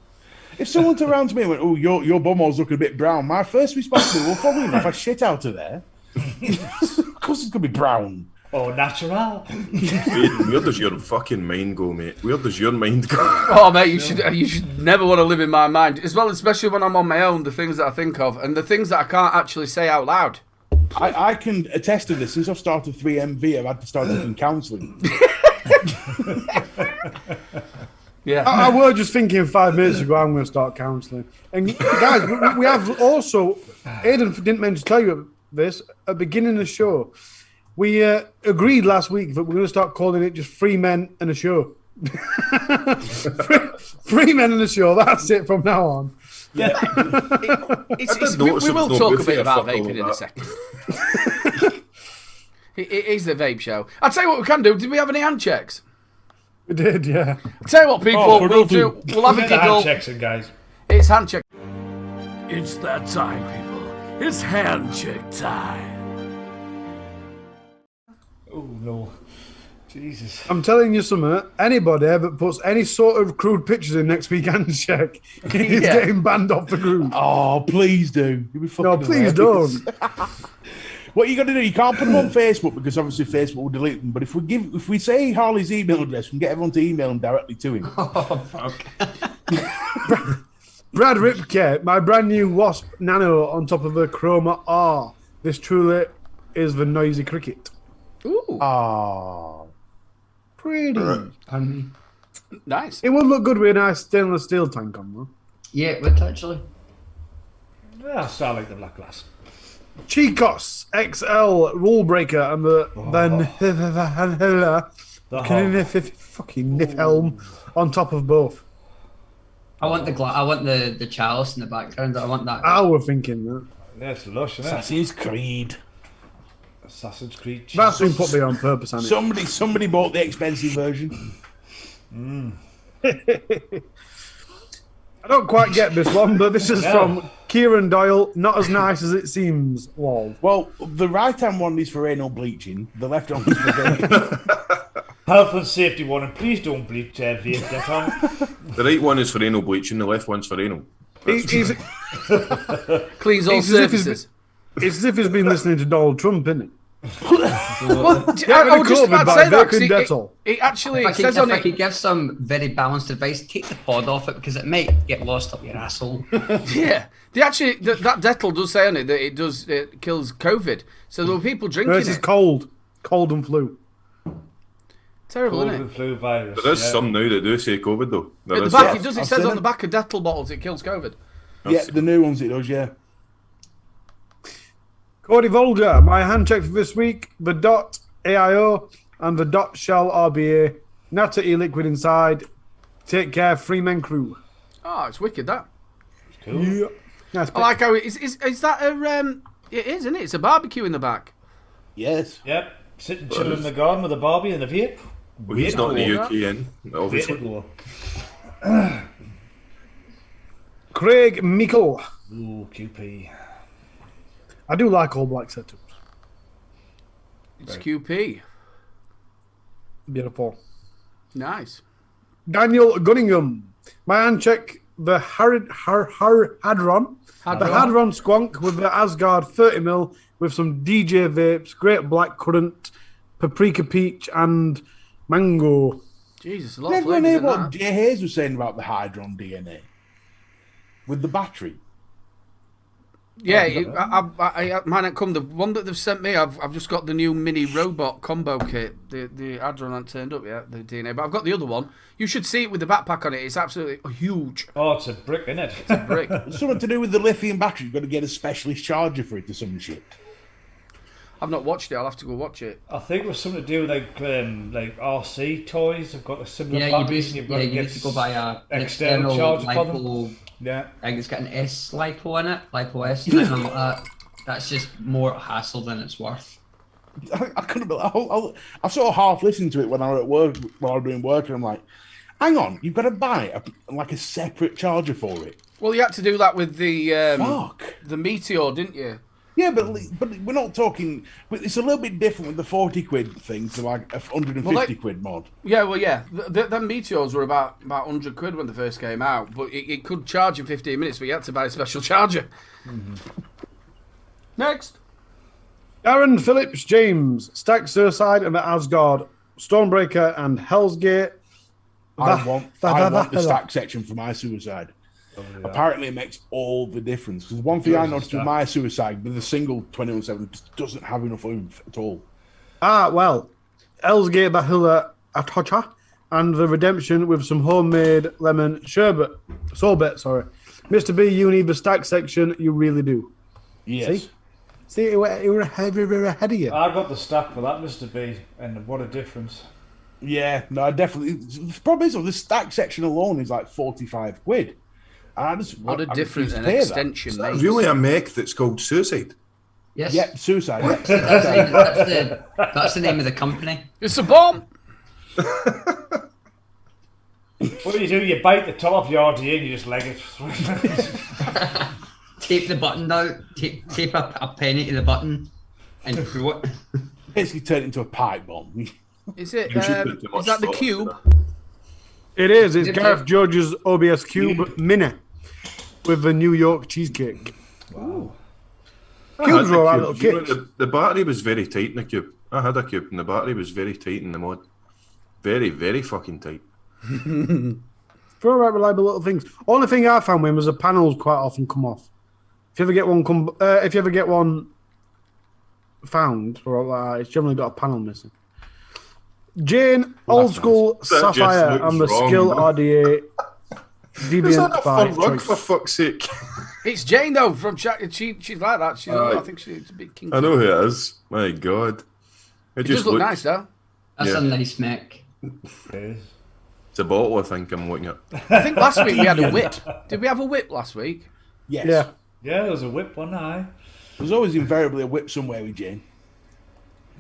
If someone turned around to me and went, oh, your bumhole's looking a bit brown, my first response would be, well, funny enough, I shit out of there. Of course it's going to be brown. oh, natural. Where does your fucking mind go, mate? Where does your mind go? Oh, mate, you should never want to live in my mind. As well, especially when I'm on my own, the things that I think of and the things that I can't actually say out loud. I can attest to this. Since I've started 3MV, I've had to start taking counselling. Yeah. I were just thinking 5 minutes ago I'm going to start counselling. And guys, we have also, Aidan didn't mention to tell you this at the beginning of the show. We agreed last week that we're going to start calling it just 3 men and a show. 3 men and a show. That's it from now on. Yeah. We will talk a bit about vaping in a second. It is the vape show. I'll tell you what we can do. Did we have any hand checks? We did, yeah. I'll tell you what, people, we'll have a Get the giggle. hand checks in, guys. It's hand check. It's that time, people. It's hand check time. Oh no, Jesus! I'm telling you something. Anybody that puts any sort of crude pictures in next week hand check is getting banned off the group. Oh, please do. You'll be fucking No, please hilarious. don't. What you got to do? You can't put them on Facebook because obviously Facebook will delete them. But if we say Harley's email address, we can get everyone to email them directly to him. Brad Ripke, my brand new Wasp Nano on top of a Chroma R. This truly is the noisy cricket. Ooh, Oh, Pretty. And nice. it would look good with a nice stainless steel tank on, though. Yeah, it would actually. I start like the black glass. Chicos XL Rule Breaker and the fucking Nifhelm on top of both. I want the chalice in the background. I want that. I was thinking that. That's lush, isn't it? Assassin's Creed. Assassin's Creed. That's been put there on purpose, hasn't it? Somebody bought the expensive version. I don't quite get this one, but this is from Kieran Doyle. Not as nice as it seems. Lol. Well, the right-hand one is for anal bleaching. The left one is for vaping. Health and safety warning. Please don't bleach vape dettol. The right one is for anal bleaching, the left one's for anal. He's, Cleans all It's as if he's surfaces. it's as if he's been listening to Donald Trump, isn't it? Well, I was just about to say that because it actually If says I on it. could give some very balanced advice, take the pod off it because it might get lost up your asshole. Yeah, that Dettol does say on it that it kills COVID. So there were people drinking No, this is it. cold and flu. Terrible, Cold isn't and it? flu virus. There is some now that do say COVID though. There At the is back, some. it does. It I've says seen on it. the back of Dettol bottles it kills COVID. Yeah, the new ones it does, yeah. Cody Volga, my hand check for this week, the dot AIO and the dot shell RBA. Natter e-liquid inside. Take care, Free Men Crew. Oh, it's wicked that. Cool. Yeah. Nice I like how is that a it is, isn't it? It's a barbecue in the back. Yes. Yep. Sitting chilling in the garden with a Barbie and a vape. Well, he's not in the Vape UK, in obviously. Vape. Craig Meikle. Ooh, QP. I do like all black setups. It's QP. Beautiful. Nice. Daniel Gunningham. My hand check, the Hadron. The Hadron Squonk with the Asgard 30mm with some DJ vapes, great black currant, paprika peach, and mango. Jesus, a lot Did of everyone flavours hear in what that. Jay Hayes was saying about the Hydron DNA? With the battery? Yeah, I might not come. The one that they've sent me, I've just got the new mini robot combo kit. The Hadron hasn't turned up yet, the DNA, but I've got the other one. You should see it with the backpack on it. It's absolutely huge. Oh, it's a brick, isn't it? It's a brick. It's something to do with the lithium battery. You've got to get a specialist charger for it or some shit. I've not watched it. I'll have to go watch it. I think it was something to do with like RC toys. Have got a similar Yeah, you batteries and basically you've got to you get need to go buy a external external charge for them. lipo. Yeah. I think it's got an S lipo in it, lipo S. Something like that. That's just more hassle than it's worth. I couldn't believe. I sort of half listened to it when I was at work, while I was doing work, and I'm like, "Hang on, you've got to buy a separate charger for it." Well, you had to do that with the Fuck. the Meteor, didn't you? Yeah, but we're not talking. But it's a little bit different with the 40 quid thing to like a 150 quid mod. Yeah, well, yeah. The Meteors were about 100 quid when they first came out, but it could charge in 15 minutes, but you had to buy a special charger. Mm-hmm. Next. Aaron Phillips James, Stack Suicide and the Asgard, Stormbreaker and Hell's Gate. I want the stack section for my suicide. Apparently, it makes all the difference. Because one thing I noticed with my suicide, with the single 21/7, just doesn't have enough oomph at all. Well, Hell's Gate Bahula Atocha and the Redemption with some homemade lemon sherbet. Sorbet, sorry. Mr. B, you need the stack section. You really do. Yes. See, you're ahead of you. I got the stack for that, Mr. B, and what a difference. Yeah, no, I definitely. The problem is, the stack section alone is like 45 quid. What a difference an pay that. extension makes. Really a mech that's called Suicide? Yes. Yeah, suicide. That's the name of the company. It's a bomb. What do? You bite the top off your RDA and you just leg it. Tape the button down. Tape a penny to the button, and throw it. Basically turn it into a pipe bomb. Is it? You should put too much Is that the thought cube? into that. It is. It's Gareth George's OBS Cube Mini with the New York cheesecake. I Cubes had were the our cube. little You know, kits. the battery was very tight in the cube. I had a cube and the battery was very tight in the mod. Very, very fucking tight. For all right, reliable little things. Only thing I found with him was the panels quite often come off. If you ever get one, found or like that, it's generally got a panel missing. Jane, old school That just Sapphire, looks and the wrong, Skill man. RDA. Is Deviant that a by fun rug, choice. for fuck's sake? It's Jane though from She's like that. I think she's a bit kinky. I know who it is. My God. It does look nice though. That's Yeah. a nice mech. It's a bottle, I think I'm looking at. I think last week we had a whip. Did we have a whip last week? Yes. Yeah. Yeah, there was a whip one eye. There's always invariably a whip somewhere with Jane.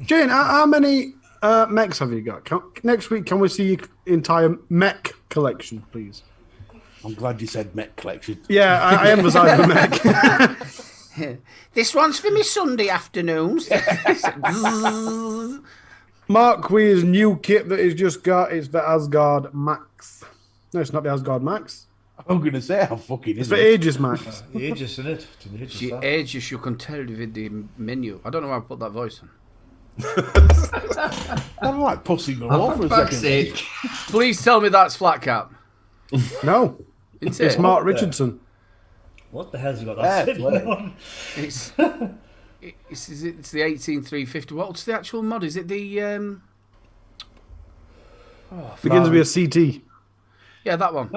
Jane, how many mechs have you got? Next week, can we see your entire mech collection, please? I'm glad you said Met Collection. Yeah, I emphasise the mech. This one's for me Sunday afternoons. Mark Weir's new kit that he's just got is the Asgard Max. No, it's not the Asgard Max. I'm going to say how fucking It's is for it? Aegis Max. Aegis, in it? To the Aegis, She that. ages, you can tell with the menu. I don't know why I put that voice on. I'm like pussing the Oh, wall for for a fuck's second. sake. Please tell me that's Flat Cap. No, It's it's Mark Richardson. What the hell's he got that Yeah, sitting play. on? It's the 18350. What's the actual mod? Is it the Begins with a CT. yeah, that one.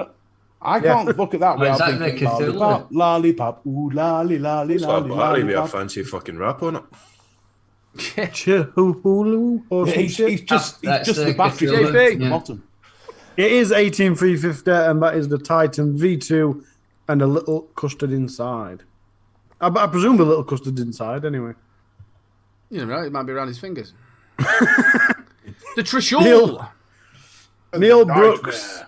I can't look at that Oh, is without that thinking the Cthulhu? lollipop, lollipop, ooh, lolly, lolly, It's got a lolly, battery with a lollipop. fancy fucking wrap on it. Chihulu or some He's shit. just That's the the battery Cthulhu, at the yeah. bottom. It is 18350, and that is the Titan V2, and a little custard inside. I presume the little custard inside, anyway. You never know, it might be around his fingers. The Trishul. Neil Nightmare. Brooks.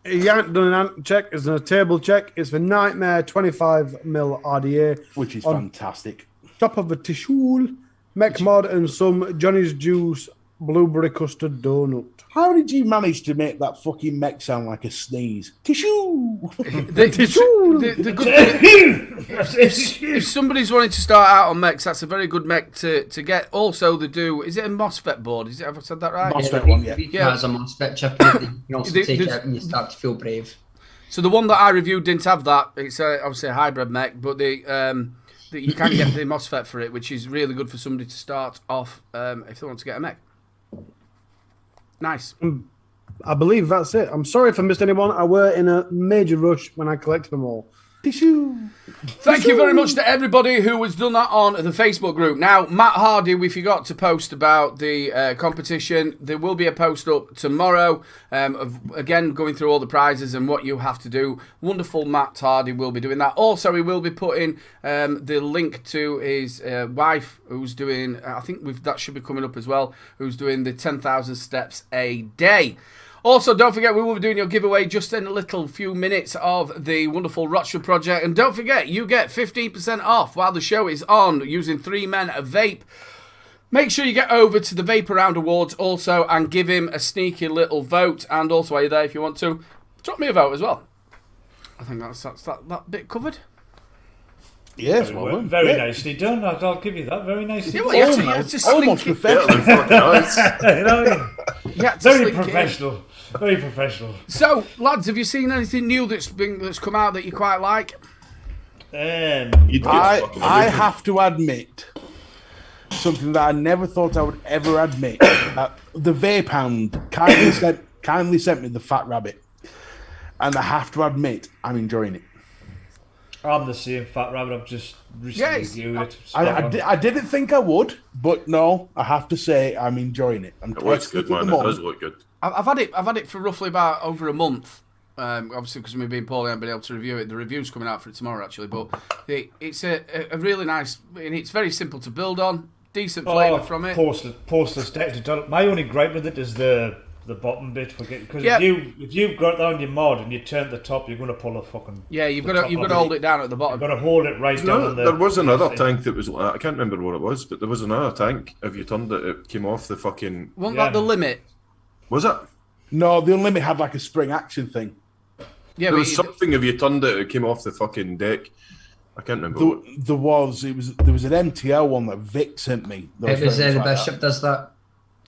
He ain't done an ant check. It's a table check. It's for Nightmare 25mm RDA. Which is On fantastic. Top of a tissue, mech mod, and some Johnny's Juice blueberry custard donut. How did you manage to make that fucking mech sound like a sneeze? Tissue! The good thing, if somebody's wanting to start out on mechs, that's a very good mech to get. Also, they do. Is it a MOSFET board? Have I said that right? MOSFET one, yeah. V2 Yeah. has a MOSFET chip in it that you can also take There's- out when you start to feel brave. So the one that I reviewed didn't have that. It's obviously a hybrid mech, but you can get the MOSFET for it, which is really good for somebody to start off if they want to get a mech. Nice. I believe that's it. I'm sorry if I missed anyone. I were in a major rush when I collected them all. Tissue! Thank you very much to everybody who has done that on the Facebook group. Now, Matt Hardy, we forgot to post about the competition. There will be a post up tomorrow, again, going through all the prizes and what you have to do. Wonderful Matt Hardy will be doing that. Also, he will be putting the link to his wife, who's doing, I think that should be coming up as well, who's doing the 10,000 steps a day. Also, don't forget, we will be doing your giveaway just in a little few minutes of the wonderful Rochford project. And don't forget, you get 15% off while the show is on using 3 Men a Vape. Make sure you get over to the Vape Around Awards also and give him a sneaky little vote. And also, while you're there, if you want to, drop me a vote as well. I think that's that bit covered. Yes, well done. Very Yeah. nicely done. I'll give you that. Very nicely Yeah, done. well, you have to Almost slink it. Yeah, professional. like fucking us. You know, You have to very slink it in. professional. Very professional. So, lads, have you seen anything new that's come out that you quite like? You'd get fucking I everything. have to admit something that I never thought I would ever admit. The Vape Hound kindly sent me the Fat Rabbit, and I have to admit I'm enjoying it. I'm the same, Fat Rabbit. I've just recently Yes. reviewed it. I didn't think I would, but no, I have to say I'm enjoying it. I'm It looks testing good, it at man. the It moment. does look good. I've had it for roughly about over a month, Obviously, because we've been poorly, I haven't been able to review it. The review's coming out for it tomorrow, actually. But it's a really nice, and it's very simple to build on. Decent flavour from it. Porceless texture. My only gripe with it is the bottom bit. Because if you've got that on your mod and you turn the top, you're going to pull a fucking... Yeah, you've got to hold it down at the bottom. You've got to hold it right down on the... There was another tank that was... I can't remember what it was, but there was another tank. If you turned it, it came off the fucking... Wasn't that the limit? Was it? No, the Unlimit had like a spring action thing. Yeah, there was something, if you turned it, it came off the fucking deck. I can't remember. There was an MTL one that Vic sent me. It was the Bishop does that.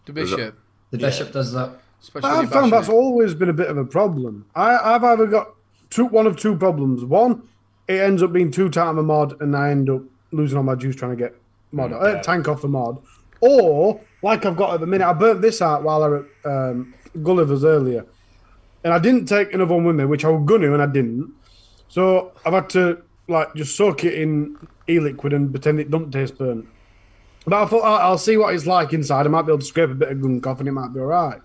The Bishop. The Bishop does that. I've found that's always been a bit of a problem. I've either got one of two problems. One, it ends up being too tight on a mod, and I end up losing all my juice trying to get tank off the mod. Or, like I've got at the minute, I burnt this out while I was at Gulliver's earlier, and I didn't take another one with me, which I was going to, and I didn't. So I've had to just soak it in e-liquid and pretend it don't taste burnt. But I thought I'll see what it's like inside. I might be able to scrape a bit of gunk off, and it might be all right.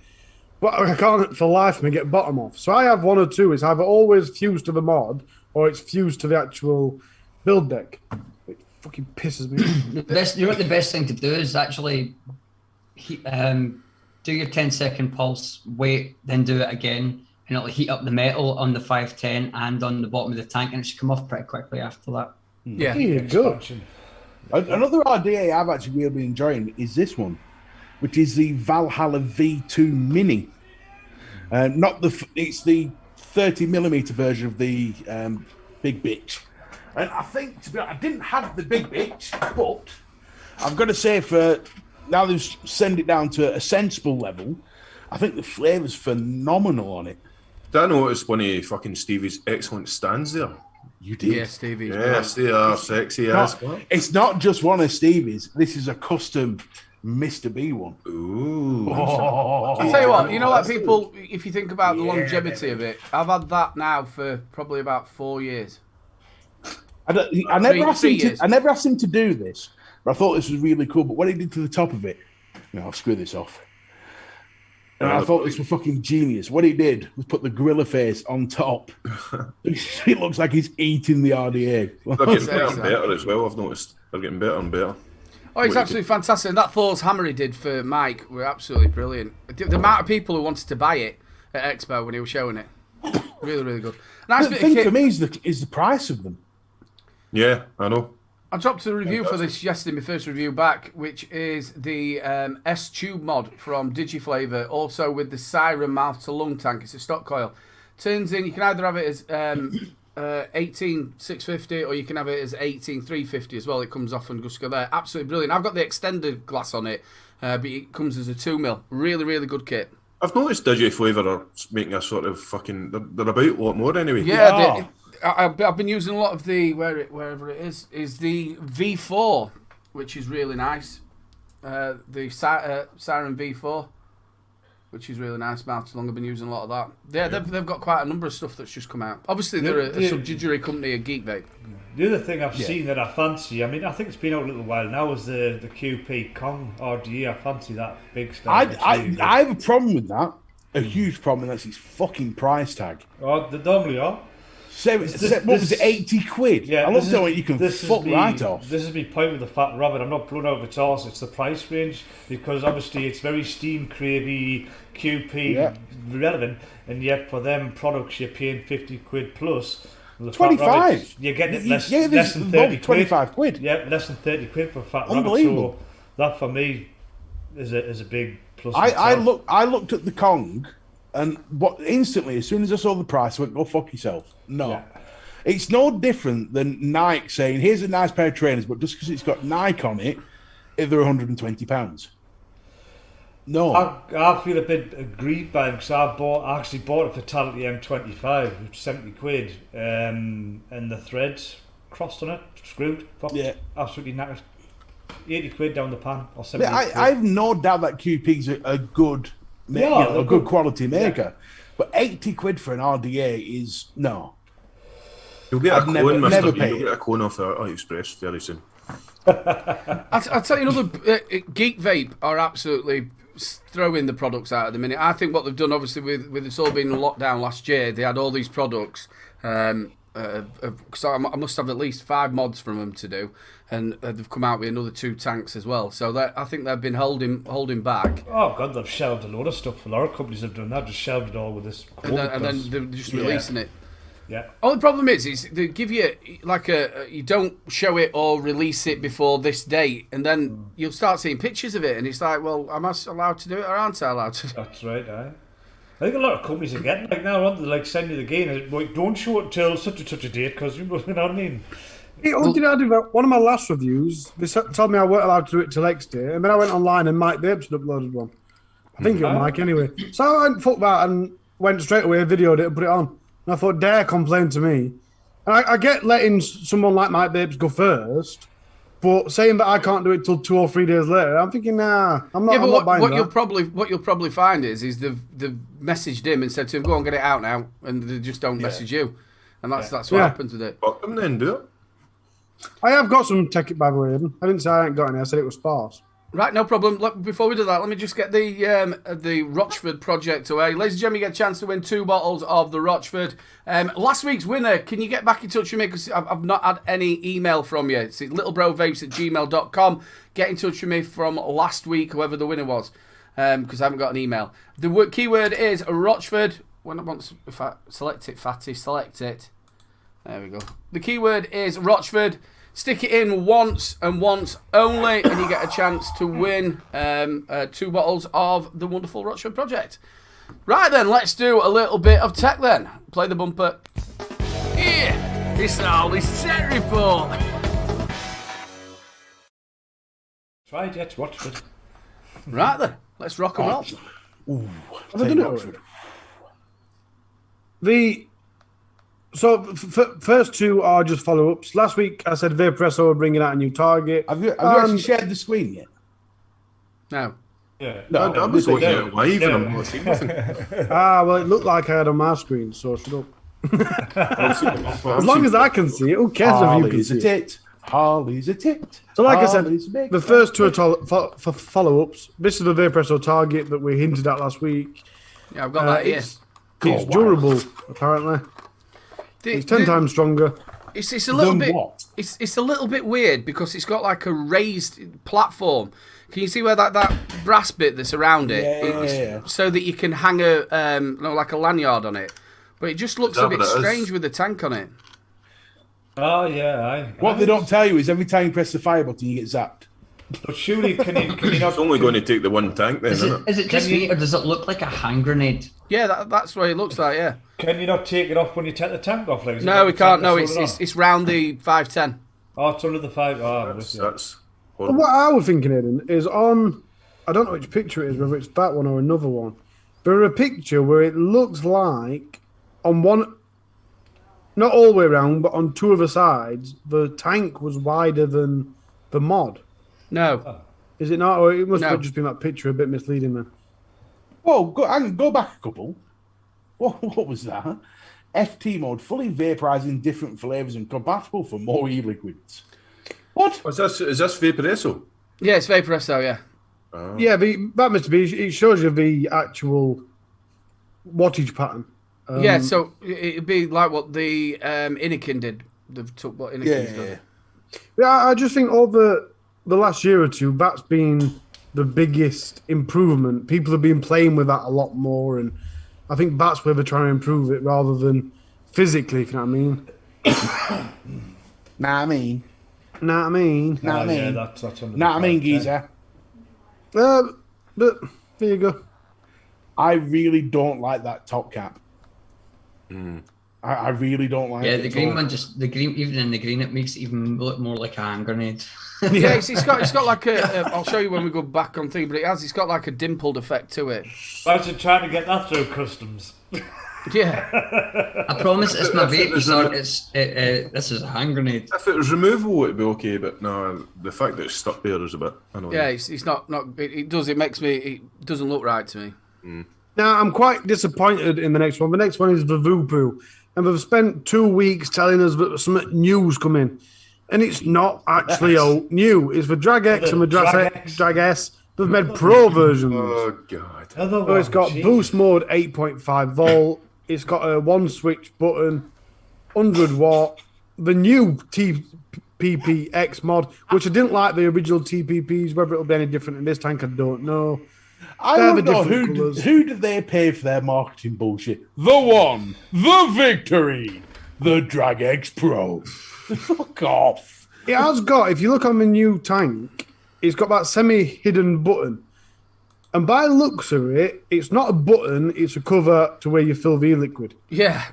But I can't for life of me get bottom off. So I have one or two. It's either always fused to the mod or it's fused to the actual build deck. It fucking pisses me off. You know what the best thing to do is actually do your 10-second pulse, wait, then do it again, and it'll heat up the metal on the 510 and on the bottom of the tank, and it should come off pretty quickly after that. Yeah, there you go. Another RDA I've actually really been enjoying is this one, which is the Valhalla V2 Mini. It's the 30mm version of the Big Bitch. And I think, to be honest, I didn't have the Big Bitch, but I've got to say, for now they've sent it down to a sensible level, I think the flavour's phenomenal on it. Did I notice one of fucking Stevie's excellent stands there? You did? Yeah, Stevie. Yes, they are sexy as well. It's not just one of Stevie's. This is a custom Mr. B one. Ooh. I'll tell you what, like people, if you think about the longevity of it, I've had that now for probably about 4 years. I never asked him to do this, but I thought this was really cool. But what he did to the top of it, I'll screw this off. And I thought this was fucking genius. What he did was put the gorilla face on top. It looks like he's eating the RDA. They're getting better and better as well, I've noticed. They're getting better and better. Oh, it's absolutely fantastic. And that Thor's hammer he did for Mike were absolutely brilliant. The amount of people who wanted to buy it at Expo when he was showing it. Really, really good. The thing for me is the price of them. Yeah, I know. I dropped a review for this yesterday, my first review back, which is the S-Tube mod from Digiflavor, also with the Siren mouth to lung tank. It's a stock coil. Turns in, you can either have it as 18650 or you can have it as 18350 as well. It comes off and just go there. Absolutely brilliant. I've got the extended glass on it, but it comes as a 2mm. Really, really good kit. I've noticed Digiflavor are making a sort of fucking... They're about a lot more anyway. Yeah, I've been using a lot of the wherever it is the V4, which is really nice. The Siren V4, which is really nice. Mouth to lung. I've been using a lot of that. Yeah, they've got quite a number of stuff that's just come out. Obviously, they're a subsidiary company of Geek Vape. The other thing I've seen that I fancy, I think it's been out a little while now, is the QP Kong RDE. I fancy that big stuff. I have a problem with that. A huge problem, and that's its fucking price tag. Oh, they normally are. What was it, 80 quid? Yeah, I love the way you can fuck right off. This is my point with the Fat Rabbit. I'm not blown out of its arse. It's the price range, because obviously it's very steam cravey, QP relevant, and yet for them products you're paying 50 quid plus. The 25. You're getting it less than 30 quid. 25 quid. Yeah, less than 30 quid for Fat Unbelievable. Rabbit. So that for me is a big plus. I looked at the Kong. And instantly, as soon as I saw the price, I went, go fuck yourself. No. Yeah. It's no different than Nike saying, here's a nice pair of trainers, but just because it's got Nike on it, they're £120. No. I feel a bit aggrieved by them, because I actually bought a Fatality M25, which is 70 quid, and the threads crossed on it, screwed. Absolutely knackered. 80 quid down the pan, or 70 quid. I have no doubt that QP's a good... a good quality maker, but 80 quid for an RDA is no. You'll get you'll get a clone off AliExpress very soon. I'll tell you another. Geek Vape are absolutely throwing the products out at the minute. I think what they've done, obviously, with us all being in lockdown last year, they had all these products. So I must have at least 5 mods from them to do, and they've come out with another 2 tanks as well. So I think they've been holding back. Oh god, they've shelved a load of stuff. A lot of companies have done that, just shelved it all with this. And then they're just releasing it. Yeah. Only problem is they give you like you don't show it or release it before this date, and then you'll start seeing pictures of it, and it's like, well, am I allowed to do it or aren't I allowed to do it? That's right, aye. I think a lot of companies are getting like now, aren't they? Like send you the game and like, don't show it till such and such a date because you know what I mean. Hey, what did I do? One of my last reviews, they told me I weren't allowed to do it till next day, and then I went online and Mike Vapes had uploaded one. I think it was Mike anyway. So I went fuck that and went straight away, videoed it and put it on. And I thought, dare complain to me. And I get letting someone like Mike Vapes go first, but saying that I can't do it till 2 or 3 days later, I'm thinking, nah, I'm not. Yeah, but I'm not buying what that. you'll probably find is they've messaged him and said to him, go on, get it out now, and they just don't message you, and that's what happens with it. Fuck them then, do it. I have got some tech, by the way, Aidan. I didn't say I ain't got any. I said it was sparse. Right, no problem. Before we do that, let me just get the Rochford project away. Ladies and gentlemen, you get a chance to win 2 bottles of the Rochford. Last week's winner, can you get back in touch with me? Because I've not had any email from you. It's littlebrothavapes@gmail.com. Get in touch with me from last week, whoever the winner was, because I haven't got an email. The keyword is Rochford. If I select it, Fatty, select it. There we go. The keyword is Rochford. Stick it in once and once only, and you get a chance to win 2 bottles of the wonderful Rochford project. Right then, let's do a little bit of tech then. Play the bumper. Yeah, it's all this tech report. Tried yet, Watford. Right then, let's rock and roll. Have I done it already? So, first 2 are just follow-ups. Last week, I said Vaporesso were bringing out a new target. Have you actually shared the screen yet? No. Yeah. No, I was looking at it live and I'm not seeing nothing. Well, it looked like I had on my screen, so shut up. As long as I can see it, who cares if you can see it? Harley's a tit. So, like I said, Harley's a big the first 2 are for follow-ups. This is the Vaporesso target that we hinted at last week. Yeah, I've got that here. It's durable, apparently. It's 10 times stronger. It's a little bit. What? It's a little bit weird because it's got like a raised platform. Can you see where that brass bit that's around it? Yeah. So that you can hang like a lanyard on it. But it just looks a bit strange with the tank on it. Oh yeah, What they don't tell you is every time you press the fire button, you get zapped. But surely can you not? It's only going to take the 1 tank then, isn't it? Is it just me, or does it look like a hand grenade? Yeah, that's what it looks like. Yeah. Can you not take it off when you take the tank off? Like, No, we can't. No, it's round the 510. Oh, it's under the 5. Oh, That's horrible. What I was thinking, Aidan, is on... I don't know which picture it is, whether it's that one or another one. But a picture where it looks like on one... Not all the way around, but on 2 of the sides, the tank was wider than the mod. No. Is it not? Or it must have just been that picture a bit misleading then. Whoa, I can go back a couple. What was that? FT mode, fully vaporizing different flavors and compatible for more e-liquids. What? Is this Vaporesso? Yeah, it's Vaporesso, yeah. Yeah, that must be... It shows you the actual wattage pattern. Yeah, so it'd be like what the Innikin did. They've took what Innikin's done. Yeah, I just think over the last year or 2, that's been the biggest improvement. People have been playing with that a lot more, and I think that's where they're trying to improve it rather than physically, if you know what I mean. Nah, I mean. Know what I mean? Nah, I mean. Yeah, that's under Nah, I the mean, 510. geezer. But there you go. I really don't like that top cap. I really don't like it. Yeah, the at green all. one even in the green, it makes it even look more like a hand grenade. Yeah, it's got like a. I'll show you when we go back on thing, but it's got like a dimpled effect to it. Imagine trying to get that through customs. Yeah. I promise it's my vape. This is a hand grenade. If it was removable, it'd be okay, but no, the fact that it's stuck there is a bit annoying. Yeah, it's not. It makes me. It doesn't look right to me. Now, I'm quite disappointed in the next one. The next one is the Voopoo. And they've spent 2 weeks telling us that some news coming. And it's not actually new. It's the Drag X and the Drag S, They've made pro versions. Oh god. So it's got boost mode 8.5 volt. It's got a one switch button, 100 watt. The new TPPX mod, which I didn't like the original TPPs. Whether it'll be any different in this tank, I don't know. I don't know who did they pay for their marketing bullshit? The one, the victory, the Drag X Pro. Fuck off. It has got, if you look on the new tank, it's got that semi-hidden button. And by the looks of it, it's not a button, it's a cover to where you fill the e-liquid. Yeah.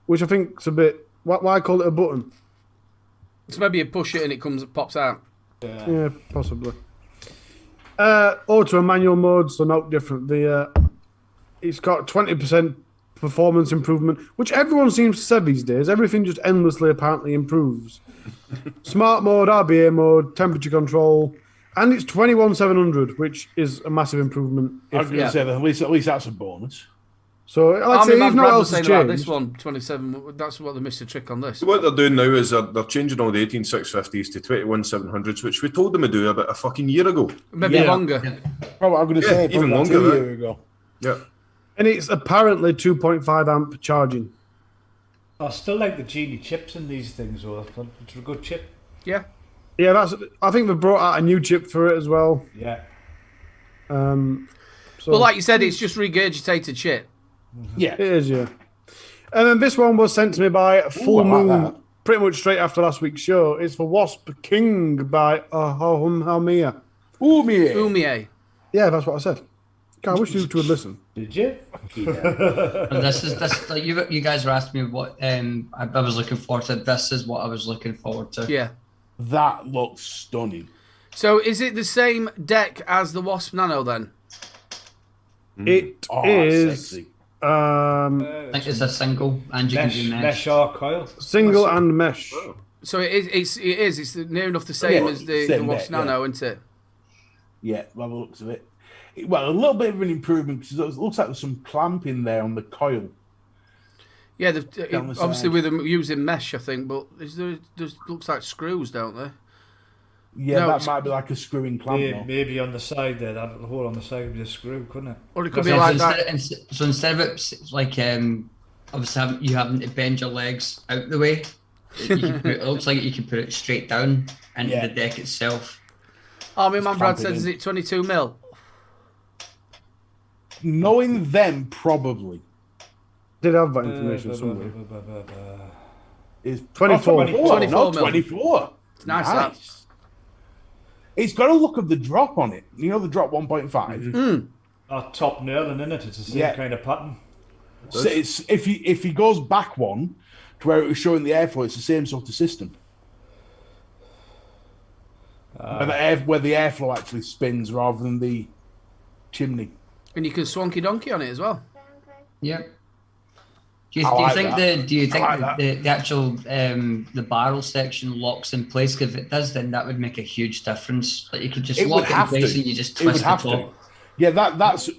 Which I think is a bit... Why call it a button? So maybe you push it and it pops out. Yeah, possibly. Auto and manual mode, so not different. It's got 20% performance improvement, which everyone seems to say these days. Everything just endlessly apparently improves. Smart mode, RBA mode, temperature control, and it's 21,700, which is a massive improvement. I was going to say that at least that's a bonus. So, like I say, man if not Brad was else has saying about changed. this one, 27. That's what they missed a trick on this. So what they're doing now is they're changing all the 18650s to 21700s, which we told them to do about a fucking year ago. Maybe longer. Probably, I'm going to say even longer, 2 right? years ago. Yeah. And it's apparently 2.5 amp charging. I still like the Genie chips in these things, though. It's a good chip. Yeah. Yeah, I think they've brought out a new chip for it as well. Yeah. So Well, like you said, it's just regurgitated shit. Yeah. it is, yeah. And then this one was sent to me by Full I like Moon, that. pretty much straight after last week's show. It's for Wasp King by Halmia. Umie. Yeah, that's what I said. God, I wish you two would listen. Did you? And this like you guys were asking me what I was looking forward to. This is what I was looking forward to. Yeah. That looks stunning. So is it the same deck as the Wasp Nano then? It Oh, is sexy. I think it's a single, and you can do mesh. Mesh or coil. single and mesh. So it is. It's near enough the same as the same Wasp deck, Nano, isn't it? Yeah, by the looks of it. Well, a little bit of an improvement because it looks like there's some clamping there on the coil. Yeah, Down the obviously side. with them using mesh, I think, but there's looks like screws, don't they? Yeah, No, that it's- might be like a screwing clamp. though. Maybe on the side there, that hole on the side would be a screw, couldn't it? Or it could be So like that. instead of it like obviously you having to bend your legs out the way, it looks like you can put it straight down into Yeah. the deck itself. Oh, my man Brad clamping says, in. is it 22 mil? Knowing them, probably. Did have that information somewhere. Is 24. 24 No, mil. 24. It's nice, that. It's got a look of the drop on it. You know the drop 1.5? Our top knurling, isn't it? It's the same Yeah. kind of pattern. So it's if he goes back one to where it was showing the airflow, it's the same sort of system. Where the airflow actually spins rather than the chimney. And you can swanky donkey on it as well. Yeah. Do I you like think that. the the actual the barrel section locks in place? Because if it does, then that would make a huge difference. Like you could just It lock would it in have place to. and you just It would twist the have to. top. Yeah, that's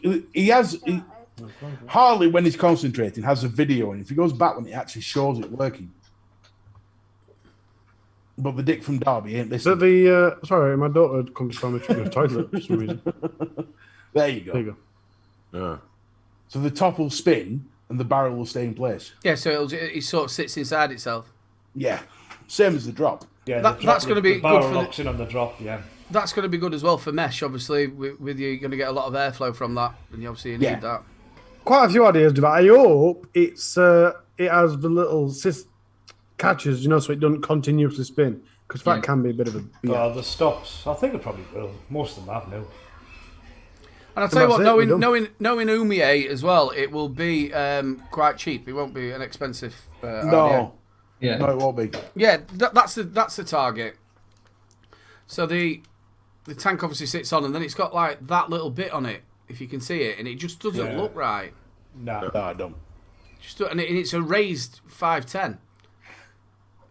Harley when he's concentrating has a video, and if he goes back when it actually shows it working. But the dick from Derby ain't So listening. sorry, my daughter comes from me to go to the toilet for some reason. There you go. There you go. Yeah. So the top will spin and the barrel will stay in place. Yeah, so it sort of sits inside itself. Yeah, same as the drop. Yeah, That- the drop, that's gonna be the barrel good for the- locks in on the drop. Yeah. That's going to be good as well for mesh, obviously. With you, you're going to get a lot of airflow from that, and you obviously need Yeah. that. Quite a few ideas, but I hope it has the little catches, so it doesn't continuously spin, because that can be a bit of a. Well, the stops, I think it probably will. Most of them have now. And I'll tell you what, that's it, we're knowing Umie as well, it will be quite cheap. It won't be an expensive. RDA. No, Yeah. no, it won't be. Yeah, that's the target. So the tank obviously sits on, and then it's got like that little bit on it, if you can see it, and it just doesn't Yeah. look right. Nah. No, I don't. And it's a raised 510.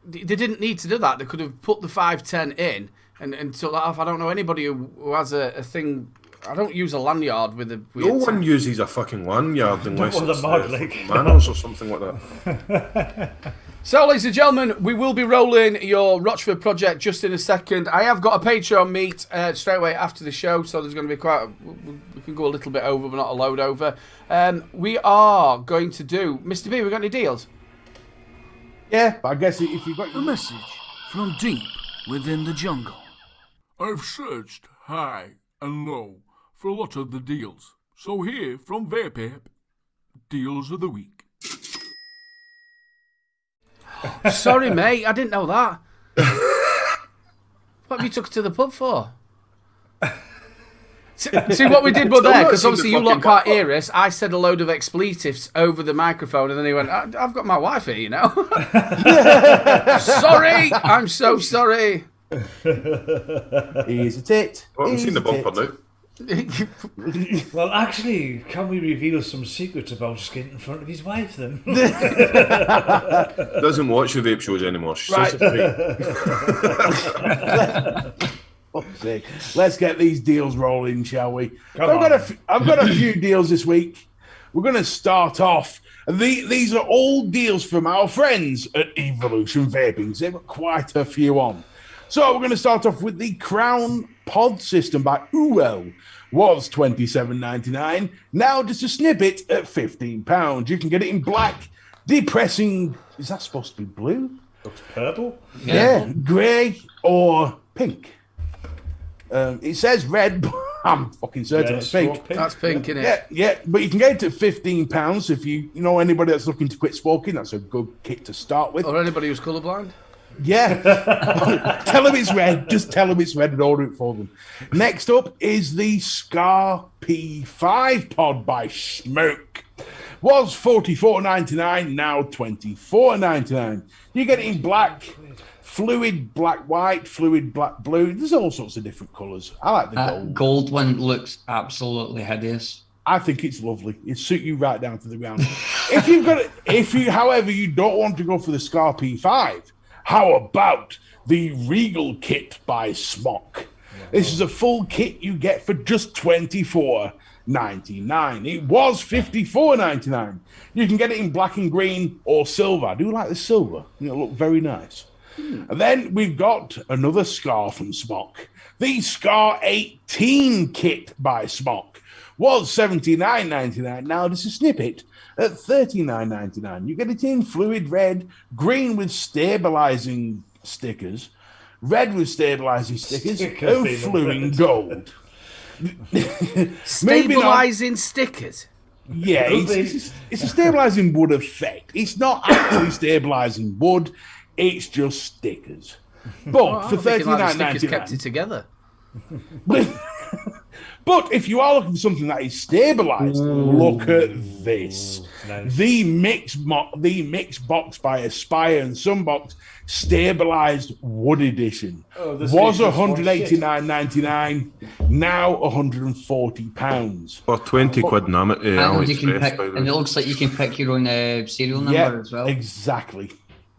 They didn't need to do that. They could have put the 510 in and took that off. I don't know anybody who has a thing I don't use a lanyard with a. No one uses a fucking lanyard unless With a it's mug, like. manners or something like that. So, ladies and gentlemen, we will be rolling your Rochford project just in a second. I have got a Patreon meet straight away after the show, so there's going to be we can go a little bit over, but not a load over. We are going to do... Mr. B, we got any deals? Yeah, but I guess if you've got... A message from deep within the jungle. I've searched high and low for a lot of the deals. So here from Vape, deals of the week. Sorry, mate, I didn't know that. What have you took us to the pub for? See what we did was there, because obviously you lot can't hear us. I said a load of expletives over the microphone, and then he went, I've got my wife here, you know. Sorry, I'm so sorry. Here's a tit. Well, I've seen the bumper now. Well, actually, can we reveal some secrets about just getting in front of his wife then? Doesn't watch the vape shows anymore. She says Right. Let's get these deals rolling, shall we? Come I've got a few deals this week. We're going to start off. These are all deals from our friends at Evolution Vaping. They've got quite a few on. So we're going to start off with the Crown Pod System by Uel. Was $27.99. Now just a snippet at £15. You can get it in black, depressing. Is that supposed to be blue? Looks purple. Yeah, grey or pink. It says red, but I'm fucking certain it's pink. That's pink, isn't it? Yeah, but you can get it at £15 if you know anybody that's looking to quit smoking. That's a good kit to start with. Or anybody who's colourblind? Yeah. Tell them it's red. Just tell them it's red and order it for them. Next up is the Scar P5 pod by Smoke. Was $44.99, now $24.99. You get it in black, fluid black white, fluid black blue. There's all sorts of different colours. I like the gold. Gold one looks absolutely hideous. I think it's lovely. It suits you right down to the ground. However, you don't want to go for the Scar P5, how about the Regal kit by Smock? This is a full kit you get for just $24.99. It was $54.99. You can get it in black and green or silver. I do like the silver. It'll look very nice. And then we've got another Scar from Smock. The Scar 18 kit by Smock was $79.99. Now this is a snippet at $39.99. You get it in fluid red, green with stabilizing stickers, red with stabilizing stickers, and fluid gold. Stabilizing stickers? Yeah, it's a stabilizing wood effect. It's not actually stabilizing wood, it's just stickers. But for $39.99, kept it together. But if you are looking for something that is stabilized, look at this. Nice. The mix box by Aspire and Sunbox stabilized wood edition was $189.99, now £140. Or 20 quid in and it looks like you can pick your own serial number as well. Exactly.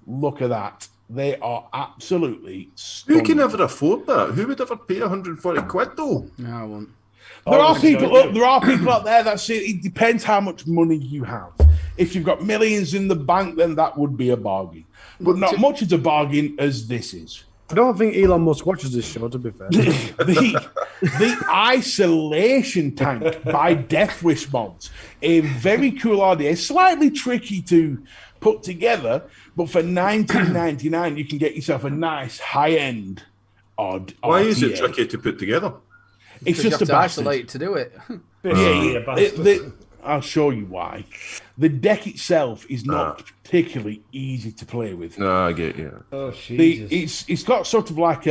Look at that. They are absolutely stunning. Who can ever afford that? Who would ever pay 140 quid though? No, I won't. There are people out there that say it depends how much money you have. If you've got millions in the bank, then that would be a bargain. But not much as a bargain as this is. I don't think Elon Musk watches this show, to be fair. the Isolation Tank by Death Wish Mods. A very cool idea. Slightly tricky to put together, but for $19.99 you can get yourself a nice high-end odd Why RTA. is it tricky to put together? It's just you have to isolate to do it. I'll show you why. The deck itself is not particularly easy to play with. No, I get you. Oh, Jesus. It's got sort of like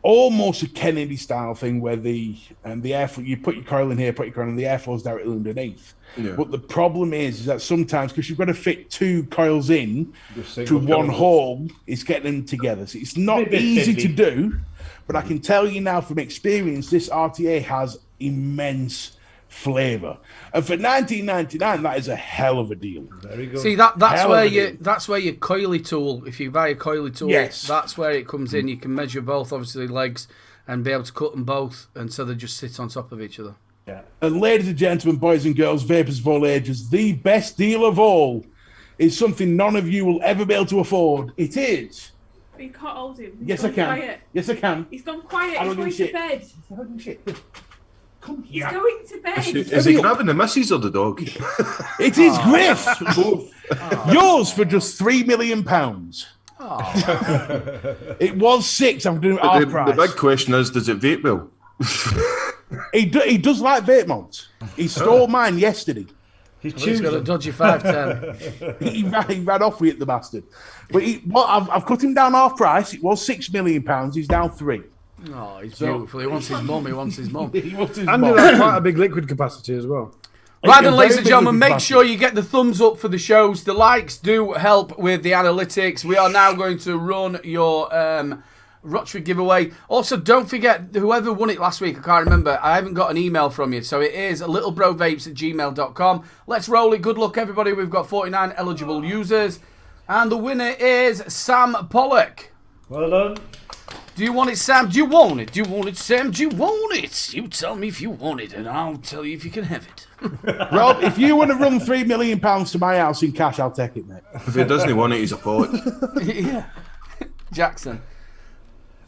almost a Kennedy style thing where the airflow, you put your coil in here, put your coil in, the airflow's directly underneath. Yeah. But the problem is that sometimes, because you've got to fit two coils in to one hole, it's getting them together. So it's not easy to do. But I can tell you now from experience, this RTA has immense flavour, and for $19.99, that is a hell of a deal. Very good. See that's where your coily tool. If you buy a coily tool, yes, that's where it comes in. You can measure both, obviously legs and be able to cut them both, and so they just sit on top of each other. Yeah. And ladies and gentlemen, boys and girls, vapers of all ages, the best deal of all is something none of you will ever be able to afford. It is. But you can't hold him. He's Yes, I gone can. Quiet. Yes, I can. He's gone quiet. I He's don't going give to a bed. I don't give a shit. Come He's here. going to bed. Is he grabbing the missus or the dog? It is Griff. Yours for just £3 million. It was 6. I'm doing it half The price. big question is, does it vape well? He does like vape mods. He stole mine yesterday. He's He's got a choosing. dodgy 5'10". He ran off with it, the bastard. But I've cut him down half price. It was £6 million. He's down 3. Oh, he's beautiful. He wants his mum. He wants his mum. He wants his And mod. they have quite a big liquid capacity as well. Right Yeah, then, ladies very and big gentlemen, make capacity. sure you get the thumbs up for the shows. The likes do help with the analytics. We are now going to run your Rochford giveaway. Also, don't forget, whoever won it last week, I can't remember, I haven't got an email from you. So it is littlebrovapes@gmail.com. Let's roll it. Good luck, everybody. We've got 49 eligible users. And the winner is Sam Pollock. Well done. Do you want it, Sam? Do you want it? Do you want it, Sam? Do you want it? You tell me if you want it, and I'll tell you if you can have it. Rob, if you want to run £3 million to my house in cash, I'll take it, mate. If he doesn't want it, he's a poet. Yeah. Jackson.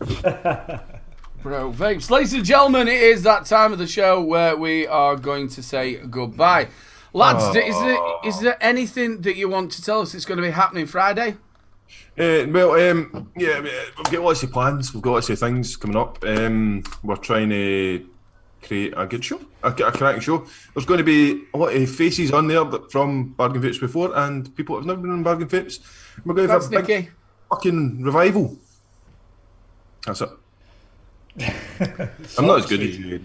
Bro, vapes. Ladies and gentlemen, it is that time of the show where we are going to say goodbye. Lads, is there anything that you want to tell us that's going to be happening Friday? Yeah, we've got lots of plans. We've got lots of things coming up. We're trying to create a good show, a cracking show. There's going to be a lot of faces on there from Bargain Vapes before, and people that have never been on Bargain Vapes. We're going to have a big Nicky. fucking revival. That's it. I'm not as good as you.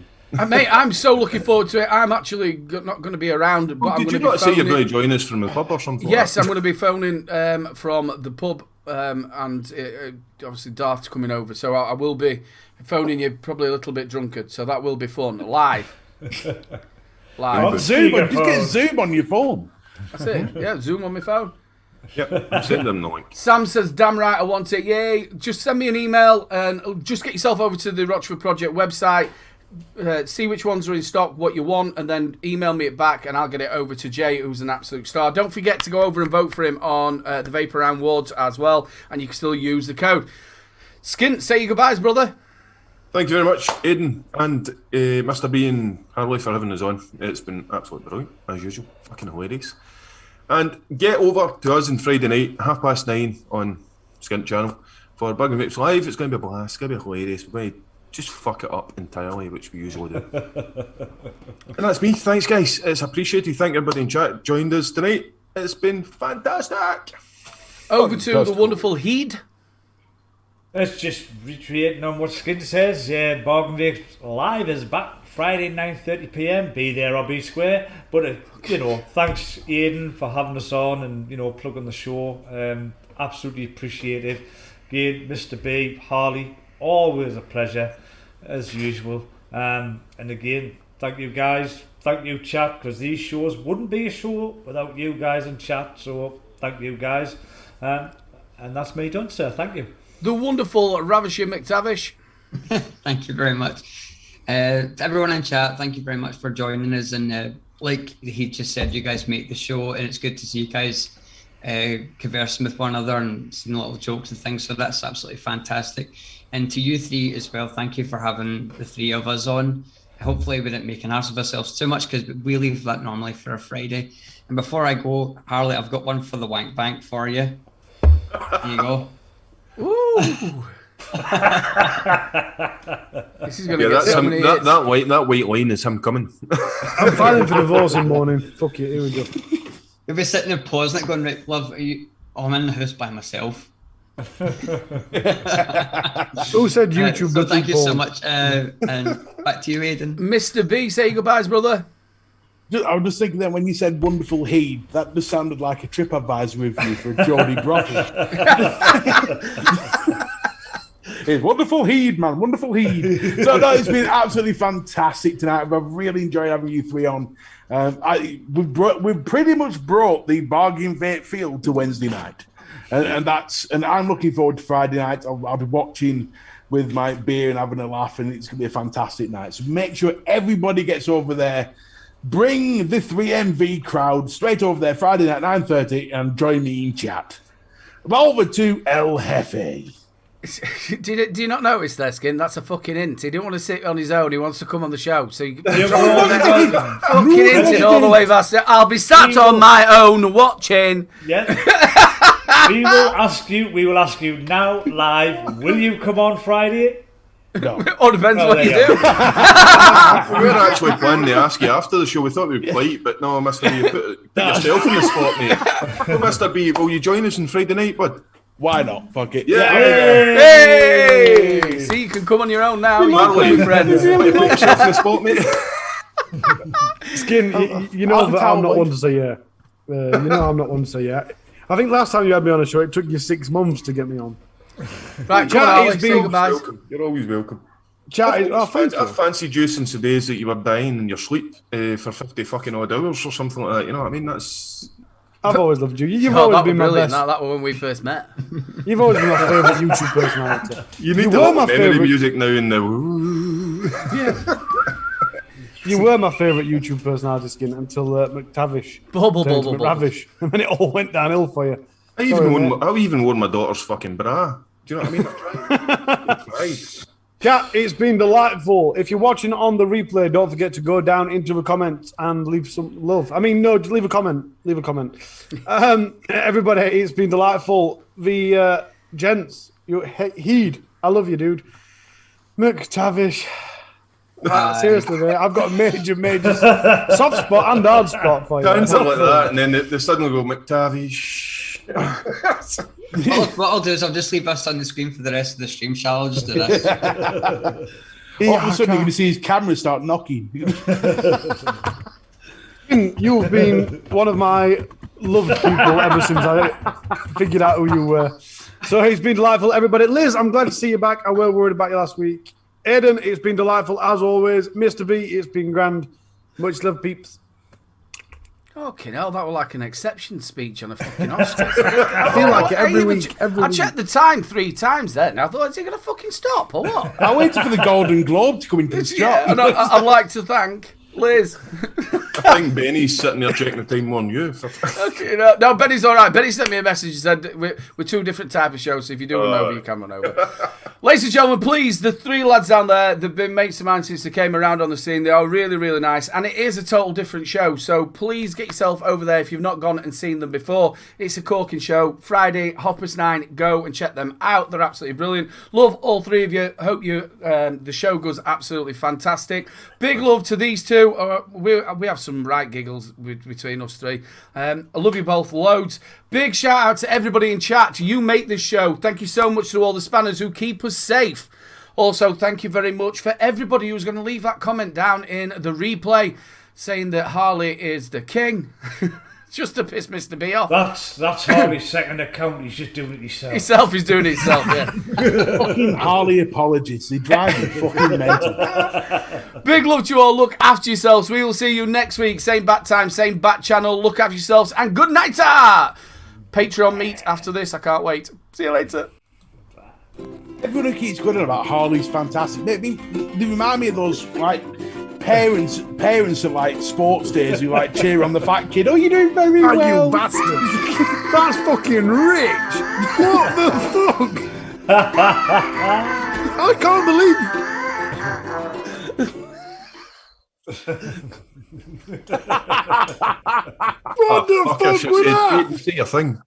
Mate, I'm so looking forward to it. I'm actually not going to be around, but I'm Did going you to not be say you're phoning. going to join us from the pub or something? Yes, like I'm going to be phoning from the pub, and obviously Darth's coming over, so I will be phoning you probably a little bit drunkard, so that will be fun. Live. On Zoom, just speakerphone. get Zoom on your phone. That's it. Yeah, Zoom on my phone. Yep, I'm sending them the link. Sam says, damn right, I want it. Yay. Just send me an email and just get yourself over to the Rochford Project website. See which ones are in stock, what you want, and then email me it back, and I'll get it over to Jay, who's an absolute star. Don't forget to go over and vote for him on the Vape Around Wards as well, and you can still use the code. Skint, say your goodbyes, brother. Thank you very much, Aidan and Mr. B and Harley for having us on. It's been absolutely brilliant, as usual. Fucking hilarious. And get over to us on Friday night, 9:30 on Skint Channel for Bargain Vapes Live. It's going to be a blast. It's going to be hilarious. We're going to just fuck it up entirely, which we usually do. And that's me. Thanks, guys. It's appreciated. Thank everybody in chat joined us tonight. It's been fantastic. Over to the wonderful Heed. Let's just reiterating on what Skin says. Bargain Vapes Live is back Friday 9:30 p.m. Be there or be square. But thanks Aidan for having us on and plugging the show. Absolutely appreciated. Again, Mr. B, Harley, always a pleasure as usual. And again, thank you guys. Thank you, chat, because these shows wouldn't be a show without you guys in chat. So thank you guys. And that's me done, sir. Thank you. The wonderful Ravishing McTavish. Thank you very much. To everyone in chat, thank you very much for joining us. And like he just said, you guys make the show, and it's good to see you guys conversing with one another and seeing little jokes and things. So that's absolutely fantastic. And to you three as well, thank you for having the three of us on. Hopefully we didn't make an arse of ourselves too much, because we leave that normally for a Friday. And before I go, Harley, I've got one for the wank bank for you. There you go. Ooh. This is going to get that's so him. many That hits. white line is him coming. I'm filing for divorce in the morning. Fuck it, here we go. You'll be sitting there pausing it going, right, love, I'm in the house by myself. Who said YouTube? So thank you so much. And back to you, Aidan. Mr. B, say your goodbyes, brother. I was just thinking that when you said wonderful heed, that just sounded like a TripAdvisor review for a Geordie brothel. It's wonderful heed, man. Wonderful heed. So no, it's been absolutely fantastic tonight. I've really enjoyed having you three on. We've pretty much brought the bargain vape field to Wednesday night, and I'm looking forward to Friday night. I'll be watching with my beer and having a laugh, and it's going to be a fantastic night. So make sure everybody gets over there. Bring the 3MV crowd straight over there Friday night 9:30 and join me in chat. Over to El Jefe. Do you not notice there, Skin? That's a fucking hint. He didn't want to sit on his own. He wants to come on the show. So you fucking hinted all the way past it. I'll be sat on my own watching. Yeah. We will ask you now live. Will you come on Friday? No. All depends what you do. We were actually planning to ask you after the show. We thought we'd play it, but no, Mr. B, you put yourself in the spot, mate. No, Mr. B, will you join us on Friday night, bud? Why not? Fuck it. Yeah. Hey! See, you can come on your own now. You can be friends. Put yourself in the spot, mate. Skin, you know that I'm not one to say yeah. You know I'm not one to say yeah. I think last time you had me on a show, it took you 6 months to get me on. Right, come on, Alex, say goodbye. You're always welcome. Chat, I fancied you since the days that you were dying in your sleep for 50 fucking odd hours or something like that. You know what I mean? That's. I've always loved you. You've always been my best. That was when we first met. You've always been my favourite YouTube personality. You need to were my the favourite music now in the woo. Yeah. You were my favourite YouTube personality, Skin, until McTavish turned to McRavish, and then it all went downhill for you. I even wore my daughter's fucking bra. Do you know what I mean? I tried. Chat, it's been delightful. If you're watching on the replay, don't forget to go down into the comments and leave some love. I mean, no, just leave a comment. Leave a comment. Everybody, it's been delightful. The gents, Heed, I love you, dude. McTavish. Seriously, mate, I've got a major soft spot and hard spot for you. Sounds like that, and then they suddenly go, McTavish. What I'll do is I'll just leave us on the screen for the rest of the stream, shall I? Just do this. All of a sudden, you're going to see his camera start knocking. You've been one of my loved people ever since I figured out who you were. So it's been delightful, everybody. Liz, I'm glad to see you back. I were worried about you last week. Aidan, it's been delightful as always. Mr. B, it's been grand. Much love, peeps. Okay, hell, that was like an exception speech on a fucking Oscars. I feel like it every week. I checked the time 3 times then. I thought, is he going to fucking stop or what? I waited for the Golden Globe to come into the shot. Yeah, and I'd like to thank Liz. I think Benny's sitting there checking the time on you. Okay, no, Benny's all right. Benny sent me a message and said we're 2 different type of shows, so if you do run over, you can run over. Ladies and gentlemen, please, the 3 lads down there, they've been mates of mine since they came around on the scene. They are really, really nice, and it is a total different show, so please get yourself over there if you've not gone and seen them before. It's a corking show. Friday, 9:30, go and check them out. They're absolutely brilliant. Love all 3 of you. Hope the show goes absolutely fantastic. Big love to these 2. We have some right giggles between us 3. I love you both loads. Big shout out to everybody in chat. You make this show. Thank you so much to all the spanners who keep us safe. Also, thank you very much for everybody who's going to leave that comment down in the replay saying that Harley is the king. Just to piss Mr. B off. That's Harley's second account. He's just doing it himself. He's doing it himself, yeah. Fucking Harley apologies. They drive me fucking mental. Big love to you all. Look after yourselves. We will see you next week. Same bat time, same bat channel. Look after yourselves and good night. Patreon meet after this. I can't wait. See you later. Everyone keeps going on about Harley's fantastic. They remind me of those like parents at like sports days who like cheer on the fat kid. Oh, you're doing very well. You bastard. That's fucking rich. What the fuck? I can't believe. What the fuck was that? Say your thing.